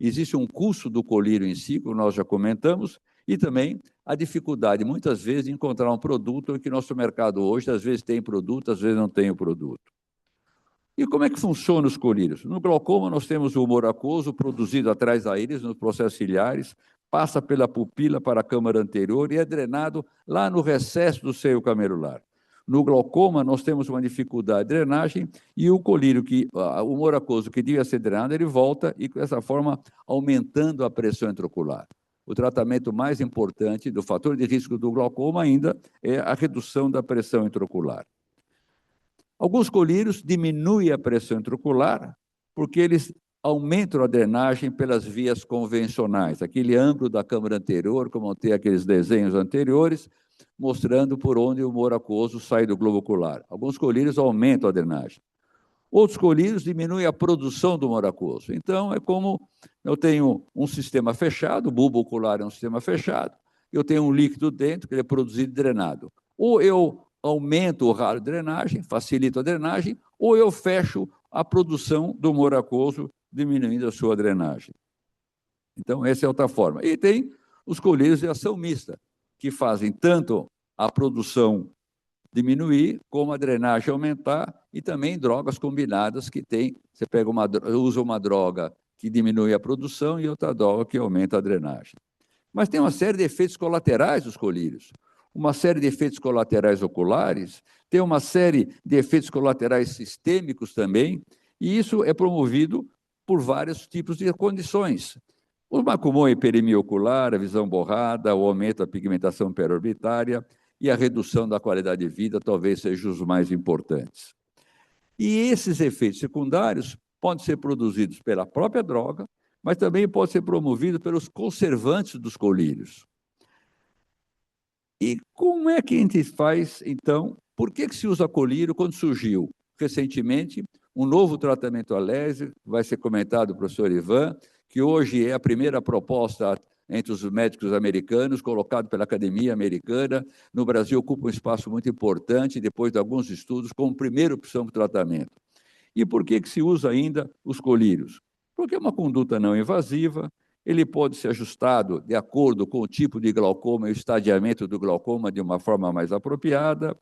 Existe um custo do colírio em si, como nós já comentamos, e também a dificuldade, muitas vezes, de encontrar um produto que nosso mercado hoje, às vezes tem produto, às vezes não tem o produto. E como é que funciona os colírios? No glaucoma, nós temos o humor aquoso produzido atrás da íris, nos processos ciliares, passa pela pupila para a câmara anterior e é drenado lá no recesso do seio camelular. No glaucoma, nós temos uma dificuldade de drenagem e o colírio, o humor aquoso que devia ser drenado, ele volta e, dessa forma, aumentando a pressão intraocular. O tratamento mais importante do fator de risco do glaucoma ainda é a redução da pressão intraocular. Alguns colírios diminuem a pressão intraocular porque eles aumentam a drenagem pelas vias convencionais. Aquele ângulo da câmara anterior, como tem aqueles desenhos anteriores, mostrando por onde o humor aquoso sai do globo ocular. Alguns colírios aumentam a drenagem. Outros colírios diminuem a produção do humor aquoso. Então, é como eu tenho um sistema fechado, o bulbo ocular é um sistema fechado, eu tenho um líquido dentro que ele é produzido e drenado. Ou eu aumento o raio de drenagem, facilito a drenagem, ou eu fecho a produção do humor aquoso, diminuindo a sua drenagem. Então, essa é outra forma. E tem os colírios de ação mista, que fazem tanto a produção diminuir, como a drenagem aumentar, e também drogas combinadas que tem, você usa uma droga que diminui a produção e outra droga que aumenta a drenagem. Mas tem uma série de efeitos colaterais dos colírios, uma série de efeitos colaterais oculares, tem uma série de efeitos colaterais sistêmicos também, e isso é promovido por vários tipos de condições. O mais comum é a hiperemia ocular, a visão borrada, o aumento da pigmentação periorbitária e a redução da qualidade de vida talvez sejam os mais importantes. E esses efeitos secundários podem ser produzidos pela própria droga, mas também pode ser promovido pelos conservantes dos colírios. E como é que a gente faz, então? Por que se usa colírio quando surgiu recentemente um novo tratamento a laser? Vai ser comentado pelo professor Ivan, que hoje é a primeira proposta entre os médicos americanos, colocado pela Academia Americana. No Brasil, ocupa um espaço muito importante, depois de alguns estudos, como primeira opção de tratamento. E por que se usa ainda os colírios? Porque é uma conduta não invasiva, ele pode ser ajustado de acordo com o tipo de glaucoma e o estadiamento do glaucoma de uma forma mais apropriada,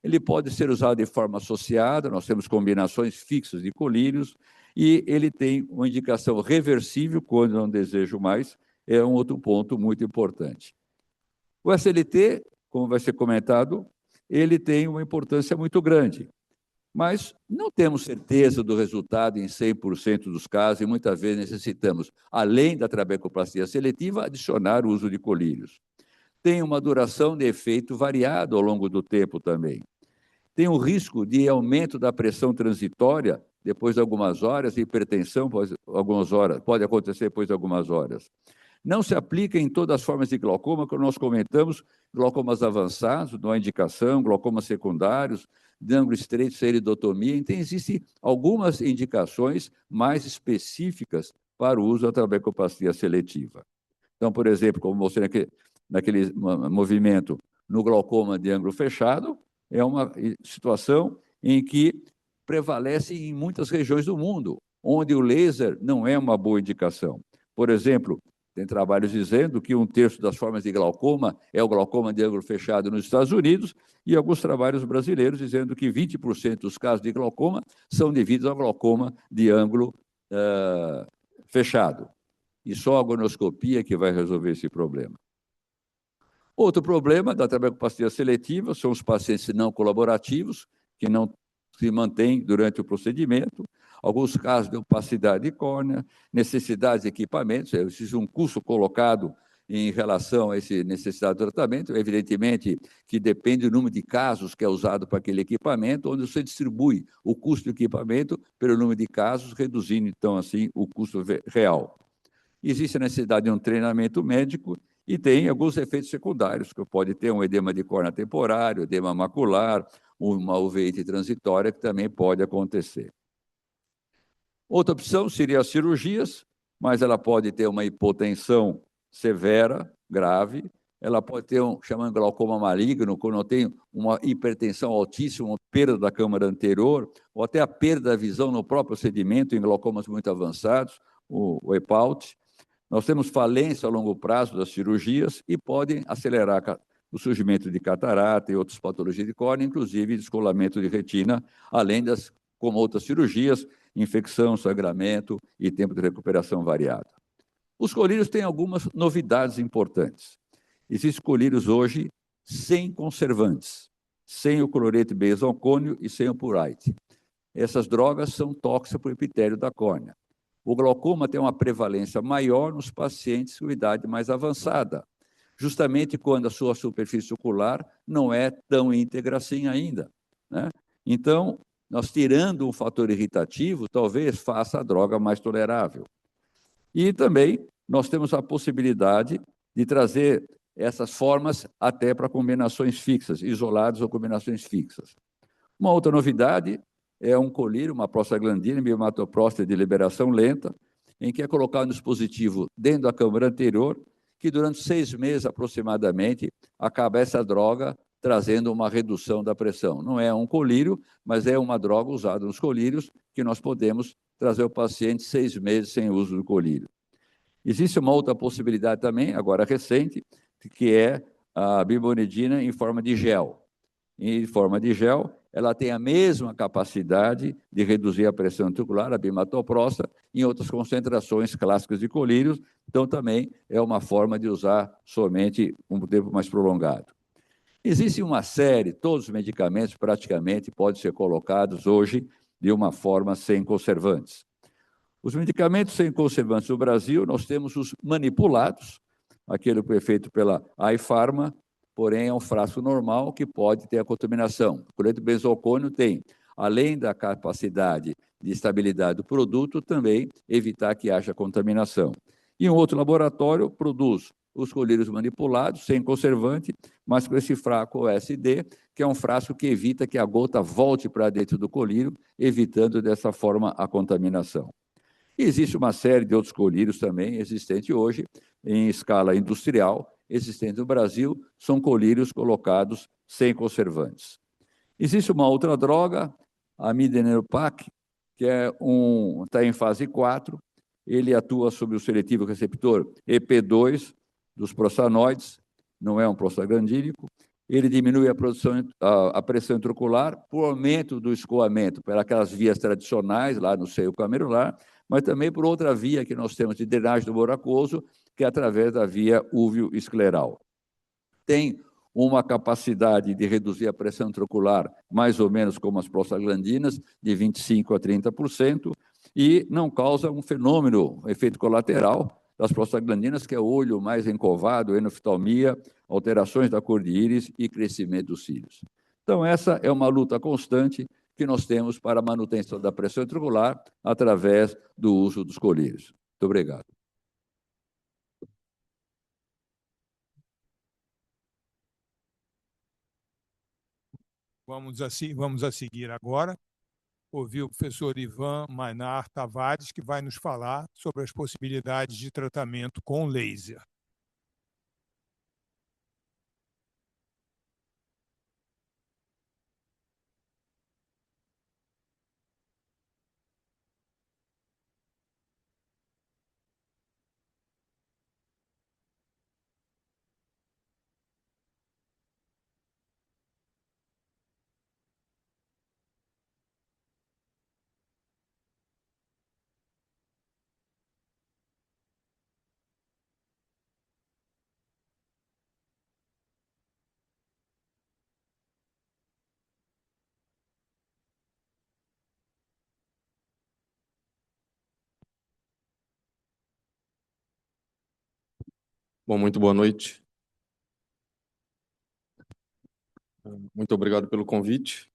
ele pode ser usado de forma associada, nós temos combinações fixas de colírios, e ele tem uma indicação reversível, quando não desejo mais, é um outro ponto muito importante. O SLT, como vai ser comentado, ele tem uma importância muito grande, mas não temos certeza do resultado em 100% dos casos e muitas vezes necessitamos, além da trabecoplastia seletiva, adicionar o uso de colírios. Tem uma duração de efeito variada ao longo do tempo também. Tem um risco de aumento da pressão transitória depois de algumas horas, e hipertensão pode acontecer depois de algumas horas. Não se aplica em todas as formas de glaucoma, que nós comentamos, glaucomas avançados, não há indicação, glaucomas secundários, de ângulo estreito, seridotomia. Então, existem algumas indicações mais específicas para o uso da trabecoplastia seletiva. Então, por exemplo, como mostrei naquele movimento no glaucoma de ângulo fechado, é uma situação em que prevalece em muitas regiões do mundo, onde o laser não é uma boa indicação. Por exemplo, tem trabalhos dizendo que 1/3 das formas de glaucoma é o glaucoma de ângulo fechado nos Estados Unidos, e alguns trabalhos brasileiros dizendo que 20% dos casos de glaucoma são devidos ao glaucoma de ângulo fechado. E só a agonoscopia que vai resolver esse problema. Outro problema da trabecoplastia seletiva são os pacientes não colaborativos, que não se mantêm durante o procedimento, alguns casos de opacidade de córnea, necessidades de equipamentos, existe um custo colocado em relação a essa necessidade de tratamento, evidentemente que depende do número de casos que é usado para aquele equipamento, onde você distribui o custo do equipamento pelo número de casos, reduzindo, então, assim, o custo real. Existe a necessidade de um treinamento médico e tem alguns efeitos secundários, que pode ter um edema de córnea temporário, edema macular, uma uveíte transitória, que também pode acontecer. Outra opção seria as cirurgias, mas ela pode ter uma hipotensão severa, grave, ela pode ter chamado glaucoma maligno, quando tem uma hipertensão altíssima, uma perda da câmara anterior, ou até a perda da visão no próprio procedimento, em glaucomas muito avançados, o EPAUT. Nós temos falência a longo prazo das cirurgias e podem acelerar o surgimento de catarata e outras patologias de córnea, inclusive descolamento de retina, além das, como outras cirurgias, infecção, sangramento e tempo de recuperação variado. Os colírios têm algumas novidades importantes. Existem colírios hoje sem conservantes, sem o cloreto benzalcônio e sem o purite. Essas drogas são tóxicas para o epitélio da córnea. O glaucoma tem uma prevalência maior nos pacientes com idade mais avançada, justamente quando a sua superfície ocular não é tão íntegra assim ainda, né? Então, nós tirando um fator irritativo, talvez faça a droga mais tolerável. E também nós temos a possibilidade de trazer essas formas até para combinações fixas, isoladas ou combinações fixas. Uma outra novidade é um colírio, uma prostaglandina, biomatopróstata de liberação lenta, em que é colocado um dispositivo dentro da câmara anterior, que durante 6 meses aproximadamente acaba essa droga trazendo uma redução da pressão. Não é um colírio, mas é uma droga usada nos colírios que nós podemos trazer o paciente 6 meses sem uso do colírio. Existe uma outra possibilidade também, agora recente, que é a bimonidina em forma de gel. Em forma de gel, ela tem a mesma capacidade de reduzir a pressão ventricular, a bimatoprosta, em outras concentrações clássicas de colírios, então também é uma forma de usar somente um tempo mais prolongado. Existe uma série, todos os medicamentos praticamente podem ser colocados hoje de uma forma sem conservantes. Os medicamentos sem conservantes no Brasil, nós temos os manipulados, aquele que é feito pela iPharma, porém é um frasco normal que pode ter a contaminação. O cloreto benzalcônio tem, além da capacidade de estabilidade do produto, também evitar que haja contaminação. E um outro laboratório produz os colírios manipulados, sem conservante, mas com esse frasco OSD, que é um frasco que evita que a gota volte para dentro do colírio, evitando dessa forma a contaminação. E existe uma série de outros colírios também existentes hoje, em escala industrial, existentes no Brasil, são colírios colocados sem conservantes. Existe uma outra droga, a Mideneropac, que está em fase 4, ele atua sobre o seletivo receptor EP2 dos prostanoides, não é um prostaglandínico, ele diminui a pressão intraocular por aumento do escoamento por aquelas vias tradicionais, lá no seio camerular, mas também por outra via que nós temos de drenagem do humor aquoso, que é através da via úveo-escleral. Tem uma capacidade de reduzir a pressão intraocular, mais ou menos como as prostaglandinas, de 25% a 30%, e não causa um fenômeno, um efeito colateral das prostaglandinas, que é o olho mais encovado, enoftalmia, alterações da cor de íris e crescimento dos cílios. Então, essa é uma luta constante que nós temos para a manutenção da pressão intraocular através do uso dos colírios. Muito obrigado. Vamos a seguir agora ouvir o professor Ivan Mainar Tavares, que vai nos falar sobre as possibilidades de tratamento com laser. Bom, muito boa noite. Muito obrigado pelo convite.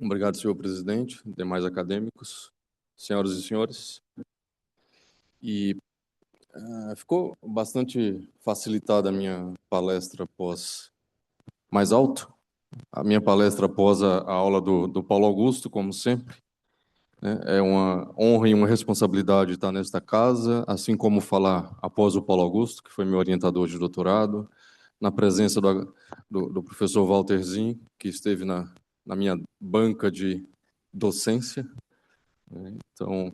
Obrigado, senhor presidente, demais acadêmicos, senhoras e senhores. Ficou bastante facilitada a minha palestra mais alto, a minha palestra após a aula do Paulo Augusto, como sempre. né? É uma honra e uma responsabilidade estar nesta casa, assim como falar após o Paulo Augusto, que foi meu orientador de doutorado, na presença do professor Walter Zin, que esteve na minha banca de docência, né? Então,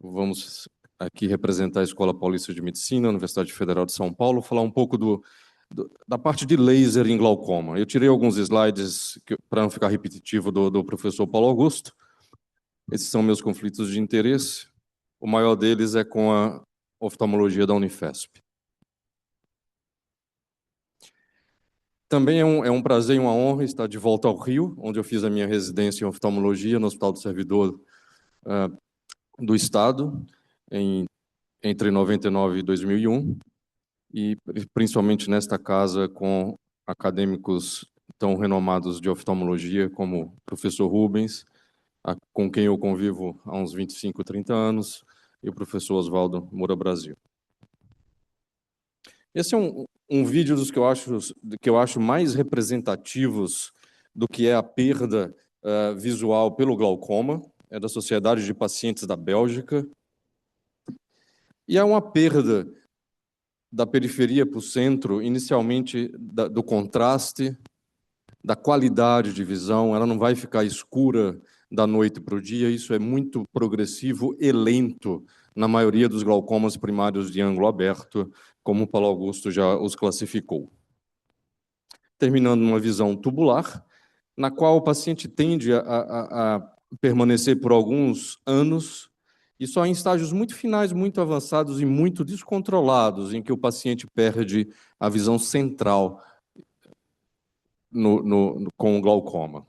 vamos aqui representar a Escola Paulista de Medicina, Universidade Federal de São Paulo, falar um pouco da parte de laser em glaucoma. Eu tirei alguns slides para não ficar repetitivo do professor Paulo Augusto. Esses são meus conflitos de interesse. O maior deles é com a oftalmologia da Unifesp. Também é um prazer e uma honra estar de volta ao Rio, onde eu fiz a minha residência em oftalmologia no Hospital do Servidor do Estado, entre 99 e 2001, e principalmente nesta casa com acadêmicos tão renomados de oftalmologia como o professor Rubens, com quem eu convivo há uns 25, 30 anos, e o professor Oswaldo Moura Brasil. Esse é um vídeo dos que eu acho mais representativos do que é a perda visual pelo glaucoma, é da Sociedade de Pacientes da Bélgica, e é uma perda da periferia para o centro, inicialmente do contraste, da qualidade de visão, ela não vai ficar escura da noite para o dia, isso é muito progressivo e lento na maioria dos glaucomas primários de ângulo aberto, como o Paulo Augusto já os classificou. Terminando numa visão tubular, na qual o paciente tende a permanecer por alguns anos, e só em estágios muito finais, muito avançados e muito descontrolados, em que o paciente perde a visão central com o glaucoma.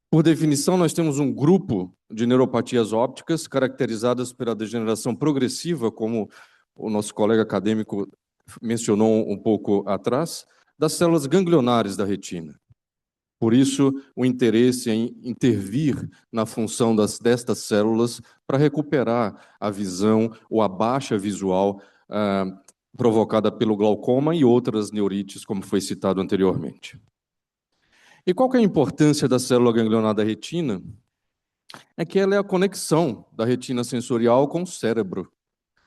Por definição, nós temos um grupo de neuropatias ópticas caracterizadas pela degeneração progressiva, como o nosso colega acadêmico mencionou um pouco atrás, das células ganglionares da retina. Por isso, o interesse em intervir na função destas células para recuperar a visão ou a baixa visual provocada pelo glaucoma e outras neurites, como foi citado anteriormente. E qual que é a importância da célula ganglionar da retina? É que ela é a conexão da retina sensorial com o cérebro.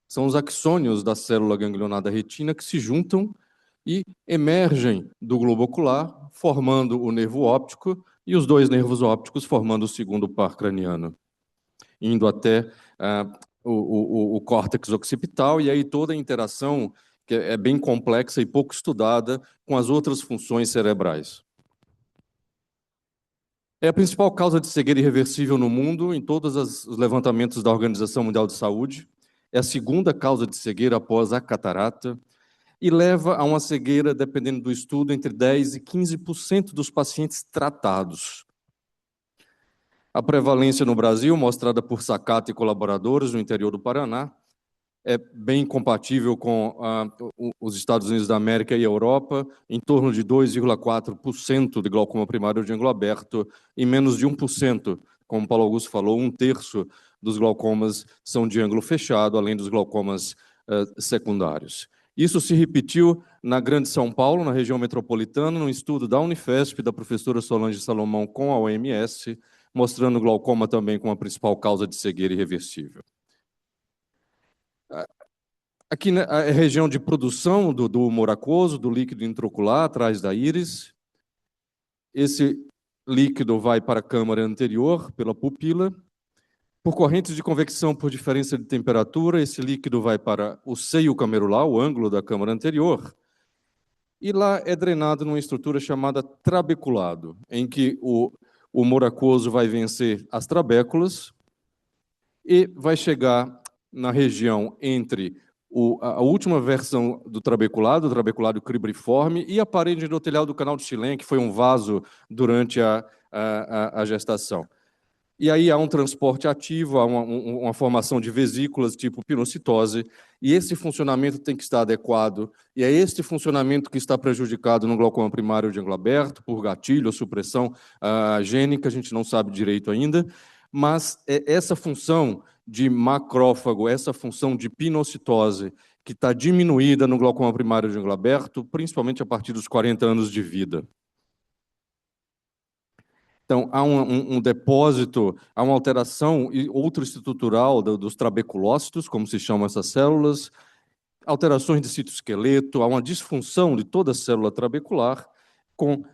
São os axônios da célula ganglionar da retina que se juntam e emergem do globo ocular, formando o nervo óptico, e os dois nervos ópticos formando o segundo par craniano, indo até o córtex occipital, e aí toda a interação, que é bem complexa e pouco estudada, com as outras funções cerebrais. É a principal causa de cegueira irreversível no mundo, em todos os levantamentos da Organização Mundial de Saúde. É a segunda causa de cegueira após a catarata e leva a uma cegueira, dependendo do estudo, entre 10% e 15% dos pacientes tratados. A prevalência no Brasil, mostrada por Sakata e colaboradores no interior do Paraná, é bem compatível com os Estados Unidos da América e a Europa, em torno de 2,4% de glaucoma primário de ângulo aberto e menos de 1%, como o Paulo Augusto falou, 1/3 dos glaucomas são de ângulo fechado, além dos glaucomas secundários. Isso se repetiu na Grande São Paulo, na região metropolitana, num estudo da Unifesp, da professora Solange Salomão com a OMS, mostrando o glaucoma também como a principal causa de cegueira irreversível. Aqui a região de produção do humor aquoso, do líquido intraocular, atrás da íris. Esse líquido vai para a câmara anterior, pela pupila. Por correntes de convecção por diferença de temperatura, esse líquido vai para o seio camerular, o ângulo da câmara anterior. E lá é drenado numa estrutura chamada trabeculado, em que o humor aquoso vai vencer as trabéculas e vai chegar na região entre a última versão do trabeculado, o trabeculado cribriforme, e a parede endotelial do canal de Schillen, que foi um vaso durante a gestação. E aí há um transporte ativo, há uma formação de vesículas tipo pinocitose, e esse funcionamento tem que estar adequado, e é este funcionamento que está prejudicado no glaucoma primário de ângulo aberto, por gatilho ou supressão gênica, a gente não sabe direito ainda, mas essa função de macrófago, essa função de pinocitose, que está diminuída no glaucoma primário de ângulo aberto, principalmente a partir dos 40 anos de vida. Então, há um depósito, há uma alteração ultraestrutural dos trabeculócitos, como se chamam essas células, alterações de citoesqueleto, há uma disfunção de toda a célula trabecular, com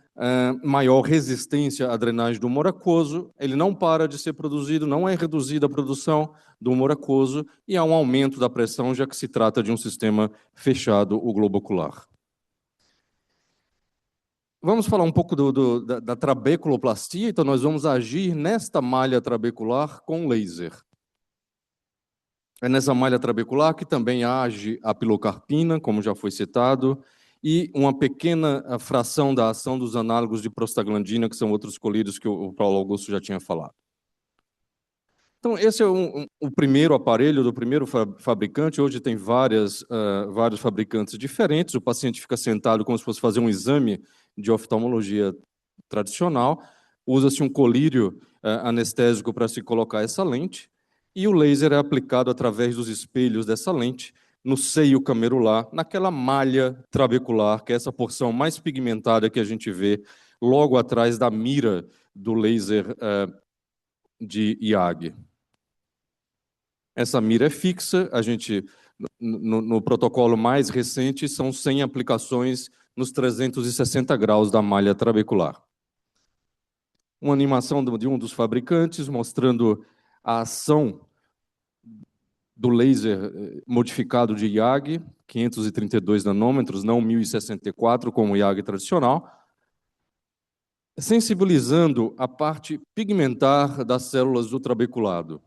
maior resistência à drenagem do humor aquoso, ele não para de ser produzido, não é reduzida a produção do humor aquoso, e há um aumento da pressão, já que se trata de um sistema fechado, o globo ocular. Vamos falar um pouco da trabeculoplastia, então nós vamos agir nesta malha trabecular com laser. É nessa malha trabecular que também age a pilocarpina, como já foi citado, e uma pequena fração da ação dos análogos de prostaglandina, que são outros colírios que o Paulo Augusto já tinha falado. Então, esse é o primeiro aparelho do primeiro fabricante. Hoje tem vários fabricantes diferentes. O paciente fica sentado como se fosse fazer um exame de oftalmologia tradicional. Usa-se um colírio anestésico para se colocar essa lente, e o laser é aplicado através dos espelhos dessa lente no seio camerular, naquela malha trabecular, que é essa porção mais pigmentada que a gente vê logo atrás da mira do laser de IAG. Essa mira é fixa, a gente, no protocolo mais recente, são 100 aplicações nos 360 graus da malha trabecular. Uma animação de um dos fabricantes mostrando a ação do laser modificado de IAG, 532 nanômetros, não 1064, como o IAG tradicional, sensibilizando a parte pigmentar das células do trabeculado.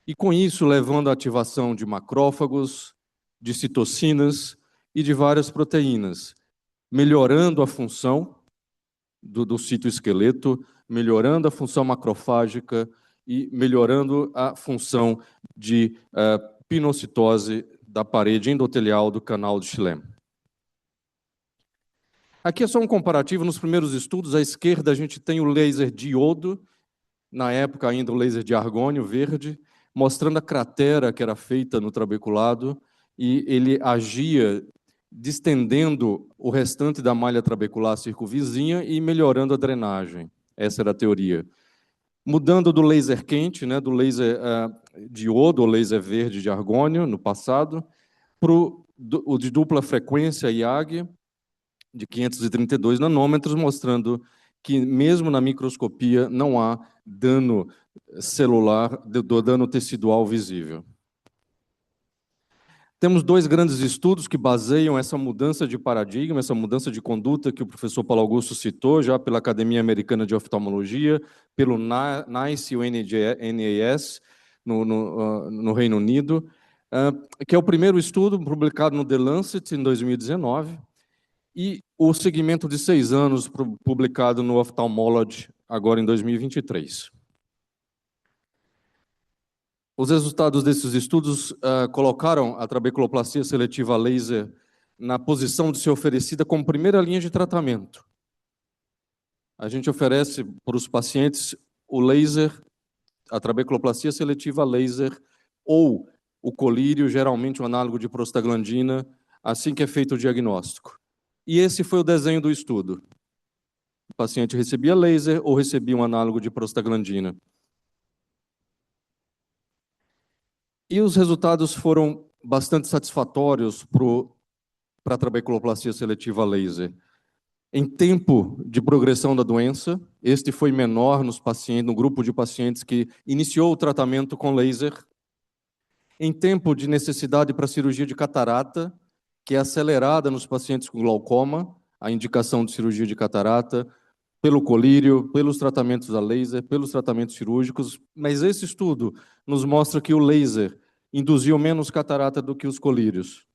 E, com isso, levando à ativação de macrófagos, de citocinas e de várias proteínas, melhorando a função do citoesqueleto, melhorando a função macrofágica e melhorando a função de pinocitose da parede endotelial do canal de Schlemm. Aqui é só um comparativo. Nos primeiros estudos, à esquerda a gente tem o laser diodo, na época ainda o laser de argônio verde, mostrando a cratera que era feita no trabeculado, e ele agia distendendo o restante da malha trabecular circunvizinha e melhorando a drenagem. Essa era a teoria. Mudando do laser quente, né, do laser diodo, ou laser verde de argônio, no passado, para o de dupla frequência IAG, de 532 nanômetros, mostrando que, mesmo na microscopia, não há dano celular, dano tecidual visível. Temos dois grandes estudos que baseiam essa mudança de paradigma, essa mudança de conduta que o professor Paulo Augusto citou, já pela Academia Americana de Oftalmologia, pelo NICE e o NAS, no Reino Unido, que é o primeiro estudo publicado no The Lancet, em 2019, e o segmento de 6 anos publicado no Ophthalmology, agora em 2023. Os resultados desses estudos colocaram a trabeculoplastia seletiva laser na posição de ser oferecida como primeira linha de tratamento. A gente oferece para os pacientes o laser, a trabeculoplastia seletiva laser, ou o colírio, geralmente um análogo de prostaglandina, assim que é feito o diagnóstico. E esse foi o desenho do estudo. O paciente recebia laser ou recebia um análogo de prostaglandina. E os resultados foram bastante satisfatórios para a trabeculoplastia seletiva laser. Em tempo de progressão da doença, este foi menor nos pacientes, no grupo de pacientes que iniciou o tratamento com laser. Em tempo de necessidade para cirurgia de catarata, que é acelerada nos pacientes com glaucoma, a indicação de cirurgia de catarata, pelo colírio, pelos tratamentos a laser, pelos tratamentos cirúrgicos, mas esse estudo nos mostra que o laser induziu menos catarata do que os colírios.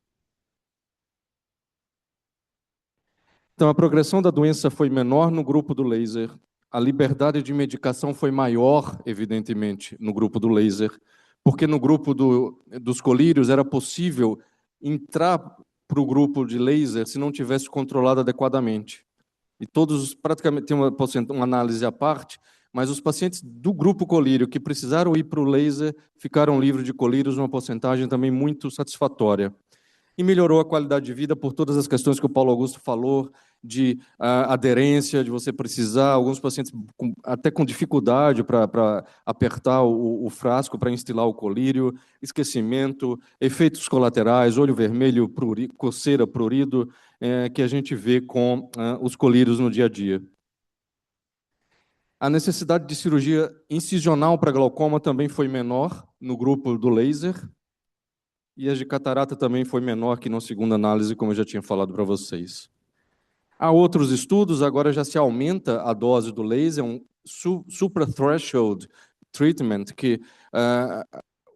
Então, a progressão da doença foi menor no grupo do laser, a liberdade de medicação foi maior, evidentemente, no grupo do laser, porque no grupo dos colírios era possível entrar para o grupo de laser se não tivesse controlado adequadamente. E todos, praticamente, tem uma análise à parte, mas os pacientes do grupo colírio que precisaram ir para o laser ficaram livres de colírios numa porcentagem também muito satisfatória. e melhorou a qualidade de vida por todas as questões que o Paulo Augusto falou, de aderência, de você precisar, alguns pacientes até com dificuldade para apertar o frasco, para instilar o colírio, esquecimento, efeitos colaterais, olho vermelho, coceira, prurido, que a gente vê com os colírios no dia a dia. A necessidade de cirurgia incisional para glaucoma também foi menor no grupo do laser, e a de catarata também foi menor que na segunda análise, como eu já tinha falado para vocês. Há outros estudos, agora já se aumenta a dose do laser, um supra-threshold treatment, que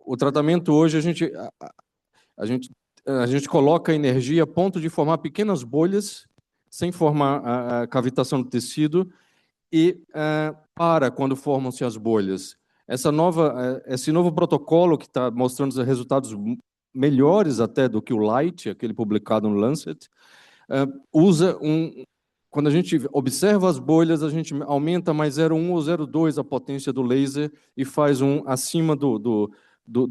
o tratamento hoje a gente coloca a energia a ponto de formar pequenas bolhas, sem formar a cavitação do tecido, e quando formam-se as bolhas. Esse novo protocolo, que está mostrando resultados melhores até do que o Light, aquele publicado no Lancet, quando a gente observa as bolhas, a gente aumenta mais 0,1 ou 0,2 a potência do laser e faz acima do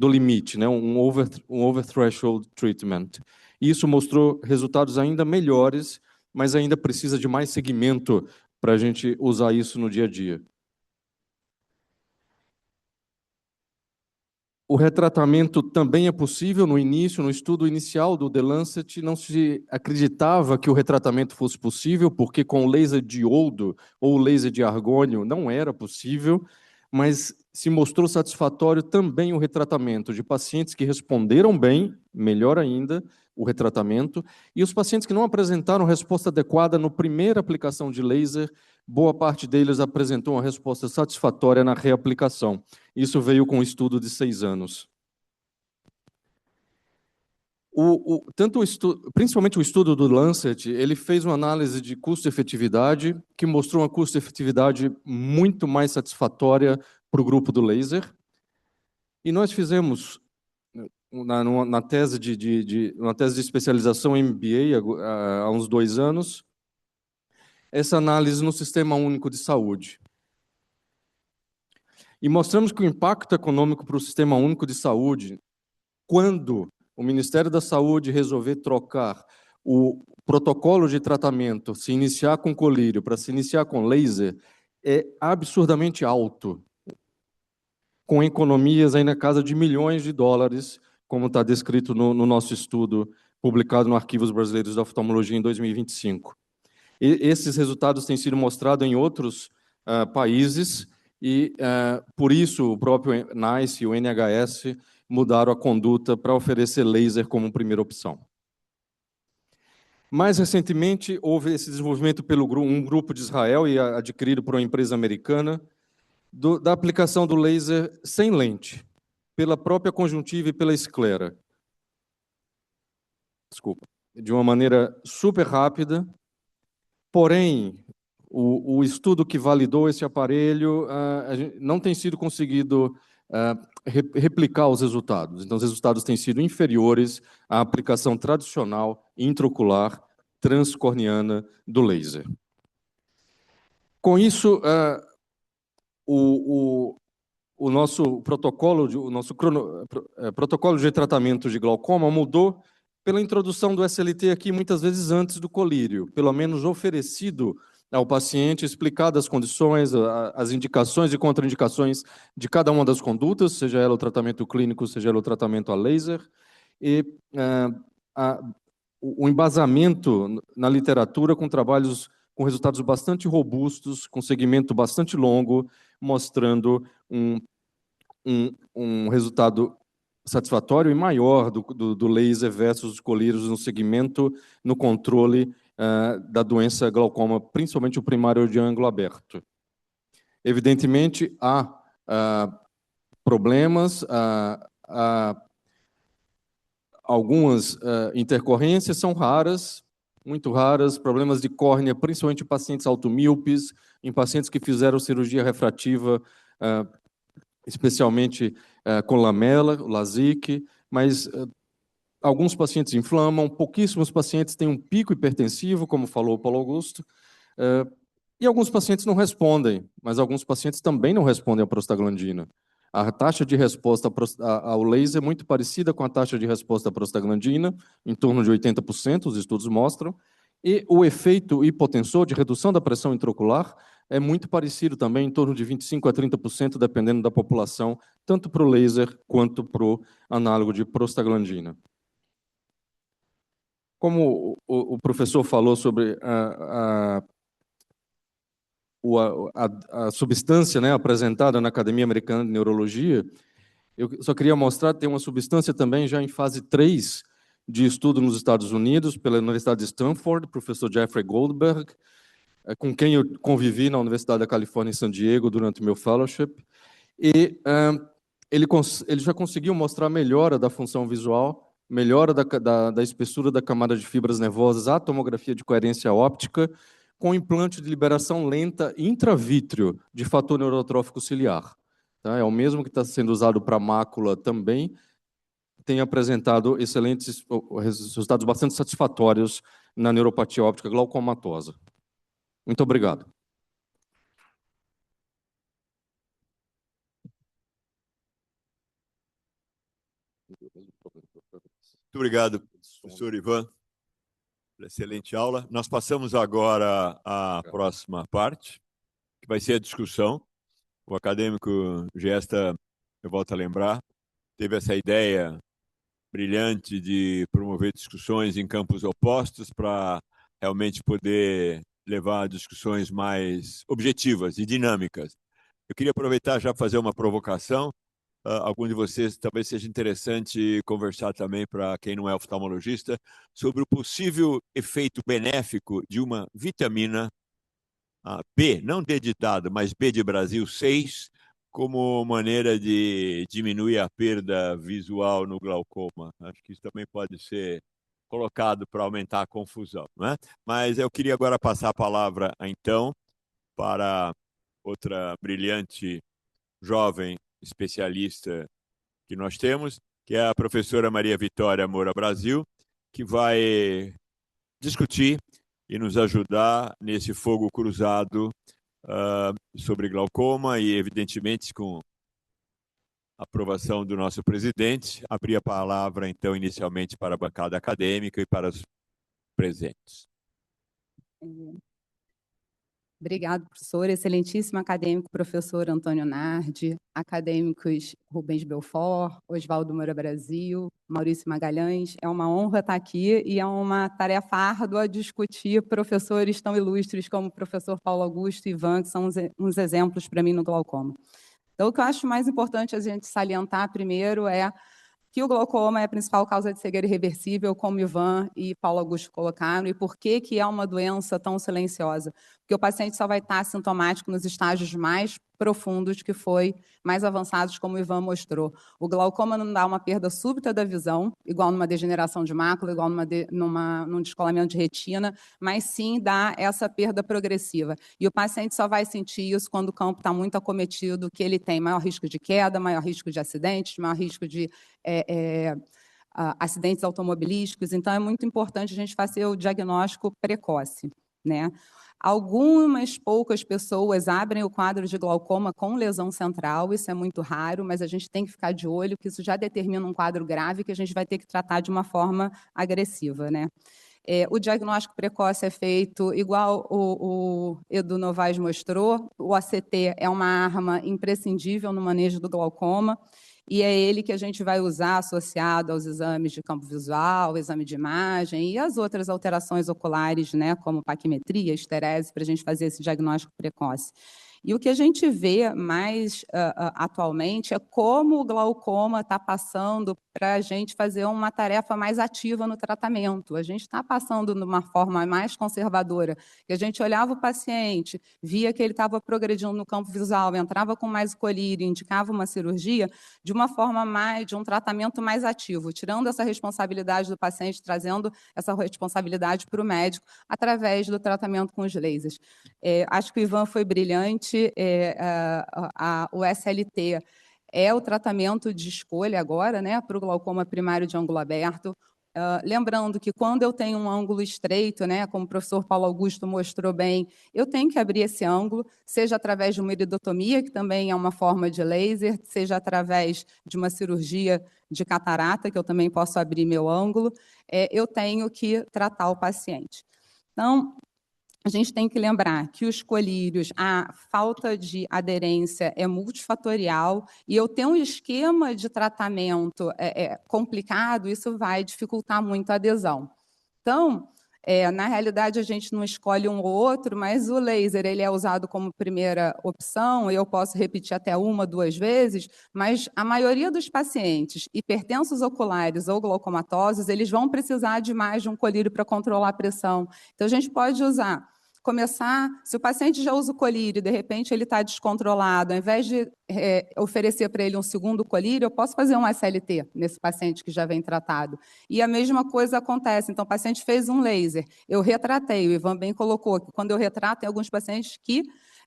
limite, né? um over threshold treatment. Isso mostrou resultados ainda melhores, mas ainda precisa de mais segmento para a gente usar isso no dia a dia. O retratamento também é possível. No início, no estudo inicial do The Lancet, não se acreditava que o retratamento fosse possível, porque com o laser diodo ou laser de argônio não era possível, mas se mostrou satisfatório também o retratamento de pacientes que responderam bem, melhor ainda, o retratamento, e os pacientes que não apresentaram resposta adequada na primeira aplicação de laser, boa parte deles apresentou uma resposta satisfatória na reaplicação. Isso veio com um estudo de 6 anos. Principalmente o estudo do Lancet, ele fez uma análise de custo-efetividade, que mostrou uma custo-efetividade muito mais satisfatória para o grupo do laser. E nós fizemos, na tese de especialização em MBA, há uns 2 anos, essa análise no Sistema Único de Saúde. E mostramos que o impacto econômico para o Sistema Único de Saúde, quando o Ministério da Saúde resolver trocar o protocolo de tratamento, se iniciar com colírio para se iniciar com laser, é absurdamente alto, com economias aí na casa de milhões de dólares, como está descrito no nosso estudo, publicado no Arquivos Brasileiros da Oftalmologia em 2025. E esses resultados têm sido mostrados em outros países, e por isso o próprio NICE e o NHS mudaram a conduta para oferecer laser como primeira opção. Mais recentemente, houve esse desenvolvimento pelo um grupo de Israel e adquirido por uma empresa americana, da aplicação do laser sem lente, pela própria conjuntiva e pela esclera. Desculpa. De uma maneira super rápida, porém, o estudo que validou esse aparelho não tem sido conseguido replicar os resultados. Então, os resultados têm sido inferiores à aplicação tradicional intraocular transcorneana do laser. Com isso, o nosso protocolo de tratamento de glaucoma mudou pela introdução do SLT aqui muitas vezes antes do colírio, pelo menos oferecido ao paciente, explicadas as condições, as indicações e contraindicações de cada uma das condutas, seja ela o tratamento clínico, seja ela o tratamento a laser, e o embasamento na literatura com trabalhos com resultados bastante robustos, com segmento bastante longo, mostrando um resultado satisfatório e maior do laser versus os colírios no segmento, no controle da doença glaucoma, principalmente o primário de ângulo aberto. Evidentemente, há problemas, algumas intercorrências são raras, muito raras, problemas de córnea, principalmente em pacientes automíopes, em pacientes que fizeram cirurgia refrativa, especialmente com lamela, o LASIK, mas alguns pacientes inflamam, pouquíssimos pacientes têm um pico hipertensivo, como falou o Paulo Augusto, e alguns pacientes não respondem, mas alguns pacientes também não respondem à prostaglandina. A taxa de resposta ao laser é muito parecida com a taxa de resposta à prostaglandina, em torno de 80%, os estudos mostram, e o efeito hipotensor de redução da pressão intraocular é muito parecido também, em torno de 25% a 30%, dependendo da população, tanto para o laser quanto para o análogo de prostaglandina. Como o professor falou sobre a substância, né, apresentada na Academia Americana de Neurologia, eu só queria mostrar que tem uma substância também já em fase 3 de estudo nos Estados Unidos, pela Universidade de Stanford, professor Jeffrey Goldberg, com quem eu convivi na Universidade da Califórnia em San Diego durante o meu fellowship, e ele já conseguiu mostrar melhora da função visual, melhora da espessura da camada de fibras nervosas, a tomografia de coerência óptica, com implante de liberação lenta intravítreo de fator neurotrófico ciliar. Tá? É o mesmo que está sendo usado para mácula também, tem apresentado excelentes resultados bastante satisfatórios na neuropatia óptica glaucomatosa. Muito obrigado. Muito obrigado, professor Ivan, pela excelente aula. Nós passamos agora à próxima parte, que vai ser a discussão. O acadêmico Gesta, eu volto a lembrar, teve essa ideia brilhante de promover discussões em campos opostos para realmente poder levar discussões mais objetivas e dinâmicas. Eu queria aproveitar já para fazer uma provocação. Algum de vocês talvez seja interessante conversar também, para quem não é oftalmologista, sobre o possível efeito benéfico de uma vitamina B, não D de dado, mas B de Brasil 6, como maneira de diminuir a perda visual no glaucoma. Acho que isso também pode ser colocado para aumentar a confusão, né? Mas eu queria agora passar a palavra, então, para outra brilhante jovem especialista que nós temos, que é a professora Maria Vitória Moura Brasil, que vai discutir e nos ajudar nesse fogo cruzado sobre glaucoma e, evidentemente, com a aprovação do nosso presidente, abrir a palavra, então, inicialmente para a bancada acadêmica e para os presentes. Obrigado, professor. Excelentíssimo acadêmico, professor Antônio Nardi, acadêmicos Rubens Belfort, Oswaldo Moura Brasil, Maurício Magalhães. É uma honra estar aqui e é uma tarefa árdua discutir professores tão ilustres como o professor Paulo Augusto e Ivan, que são uns exemplos para mim no glaucoma. Então, o que eu acho mais importante a gente salientar primeiro é que o glaucoma é a principal causa de cegueira irreversível, como Ivan e Paulo Augusto colocaram, e por que é uma doença tão silenciosa? Porque o paciente só vai estar assintomático nos estágios mais profundos, que foi mais avançados, como o Ivan mostrou. O glaucoma não dá uma perda súbita da visão, igual numa degeneração de mácula, igual num descolamento de retina, mas sim dá essa perda progressiva. E o paciente só vai sentir isso quando o campo está muito acometido, que ele tem maior risco de queda, maior risco de acidentes, maior risco de acidentes automobilísticos. Então, é muito importante a gente fazer o diagnóstico precoce, né? Algumas poucas pessoas abrem o quadro de glaucoma com lesão central, isso é muito raro, mas a gente tem que ficar de olho, que isso já determina um quadro grave que a gente vai ter que tratar de uma forma agressiva, né? O diagnóstico precoce é feito, igual o Edu Novaes mostrou, o ACT é uma arma imprescindível no manejo do glaucoma, e é ele que a gente vai usar associado aos exames de campo visual, exame de imagem e as outras alterações oculares, né, como paquimetria, esterese, para a gente fazer esse diagnóstico precoce. E o que a gente vê mais atualmente é como o glaucoma está passando para a gente fazer uma tarefa mais ativa no tratamento. A gente está passando de uma forma mais conservadora, que a gente olhava o paciente, via que ele estava progredindo no campo visual, entrava com mais colírio, indicava uma cirurgia, de uma forma de um tratamento mais ativo, tirando essa responsabilidade do paciente, trazendo essa responsabilidade para o médico, através do tratamento com os lasers. Acho que o Ivan foi brilhante. O SLT é o tratamento de escolha agora, né, para o glaucoma primário de ângulo aberto. Lembrando que quando eu tenho um ângulo estreito, né, como o professor Paulo Augusto mostrou bem, eu tenho que abrir esse ângulo, seja através de uma iridotomia, que também é uma forma de laser, seja através de uma cirurgia de catarata, que eu também posso abrir meu ângulo, eu tenho que tratar o paciente. Então, a gente tem que lembrar que os colírios, a falta de aderência é multifatorial e eu ter um esquema de tratamento complicado, isso vai dificultar muito a adesão. Então, na realidade, a gente não escolhe um ou outro, mas o laser ele é usado como primeira opção, eu posso repetir até 1, 2 vezes, mas a maioria dos pacientes hipertensos oculares ou glaucomatosos, eles vão precisar de mais de um colírio para controlar a pressão. Então, a gente pode se o paciente já usa o colírio e, de repente, ele está descontrolado, ao invés de oferecer para ele um segundo colírio, eu posso fazer um SLT nesse paciente que já vem tratado. E a mesma coisa acontece. Então, o paciente fez um laser, eu retratei, o Ivan bem colocou, que quando eu retrato, tem alguns pacientes que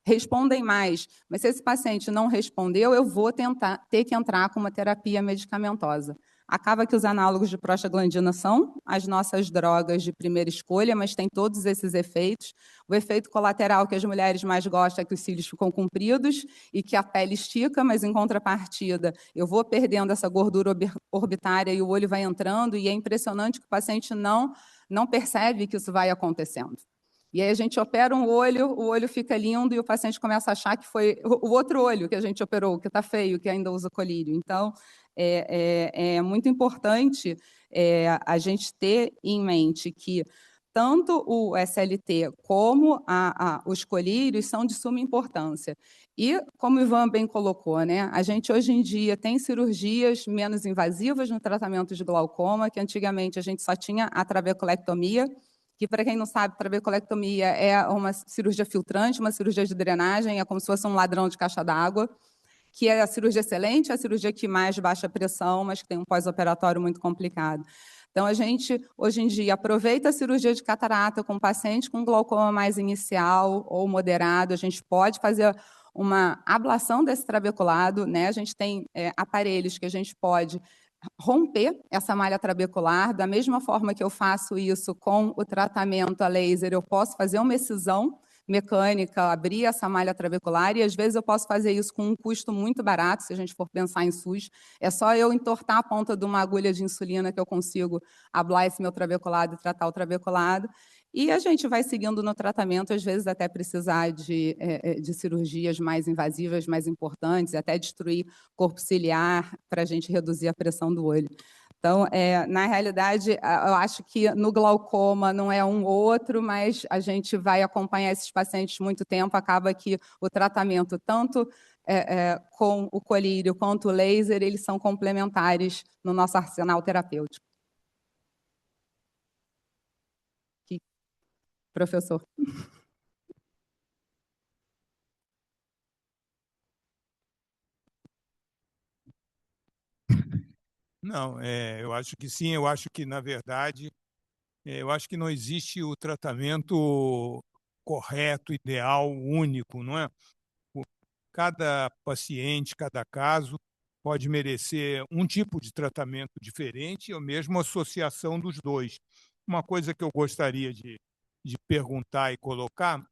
respondem mais, mas se esse paciente não respondeu, eu vou ter que entrar com uma terapia medicamentosa. Acaba que os análogos de prostaglandina são as nossas drogas de primeira escolha, mas tem todos esses efeitos. O efeito colateral que as mulheres mais gostam é que os cílios ficam compridos e que a pele estica, mas, em contrapartida, eu vou perdendo essa gordura orbitária e o olho vai entrando, e é impressionante que o paciente não percebe que isso vai acontecendo. E aí a gente opera o olho fica lindo e o paciente começa a achar que foi o outro olho que a gente operou, que está feio, que ainda usa colírio. Então, é muito importante a gente ter em mente que tanto o SLT como os colírios são de suma importância. E, como o Ivan bem colocou, né, a gente hoje em dia tem cirurgias menos invasivas no tratamento de glaucoma, que antigamente a gente só tinha a trabeculectomia, que, para quem não sabe, trabeculectomia é uma cirurgia filtrante, uma cirurgia de drenagem, é como se fosse um ladrão de caixa d'água, que é a cirurgia excelente, a cirurgia que mais baixa pressão, mas que tem um pós-operatório muito complicado. Então, a gente, hoje em dia, aproveita a cirurgia de catarata com paciente com glaucoma mais inicial ou moderado, a gente pode fazer uma ablação desse trabeculado, né? A gente tem aparelhos que a gente pode romper essa malha trabecular, da mesma forma que eu faço isso com o tratamento a laser, eu posso fazer uma excisão mecânica, abrir essa malha trabecular, e às vezes eu posso fazer isso com um custo muito barato, se a gente for pensar em SUS, é só eu entortar a ponta de uma agulha de insulina que eu consigo ablar esse meu trabeculado e tratar o trabeculado, e a gente vai seguindo no tratamento, às vezes até precisar de cirurgias mais invasivas, mais importantes, até destruir corpo ciliar para a gente reduzir a pressão do olho. Então, na realidade, eu acho que no glaucoma não é um ou outro, mas a gente vai acompanhar esses pacientes muito tempo, acaba que o tratamento, tanto com o colírio quanto o laser, eles são complementares no nosso arsenal terapêutico. Professor. Não, eu acho que sim, eu acho que, na verdade, eu acho que não existe o tratamento correto, ideal, único, não é? Cada paciente, cada caso pode merecer um tipo de tratamento diferente ou mesmo associação dos dois. Uma coisa que eu gostaria de perguntar e colocar,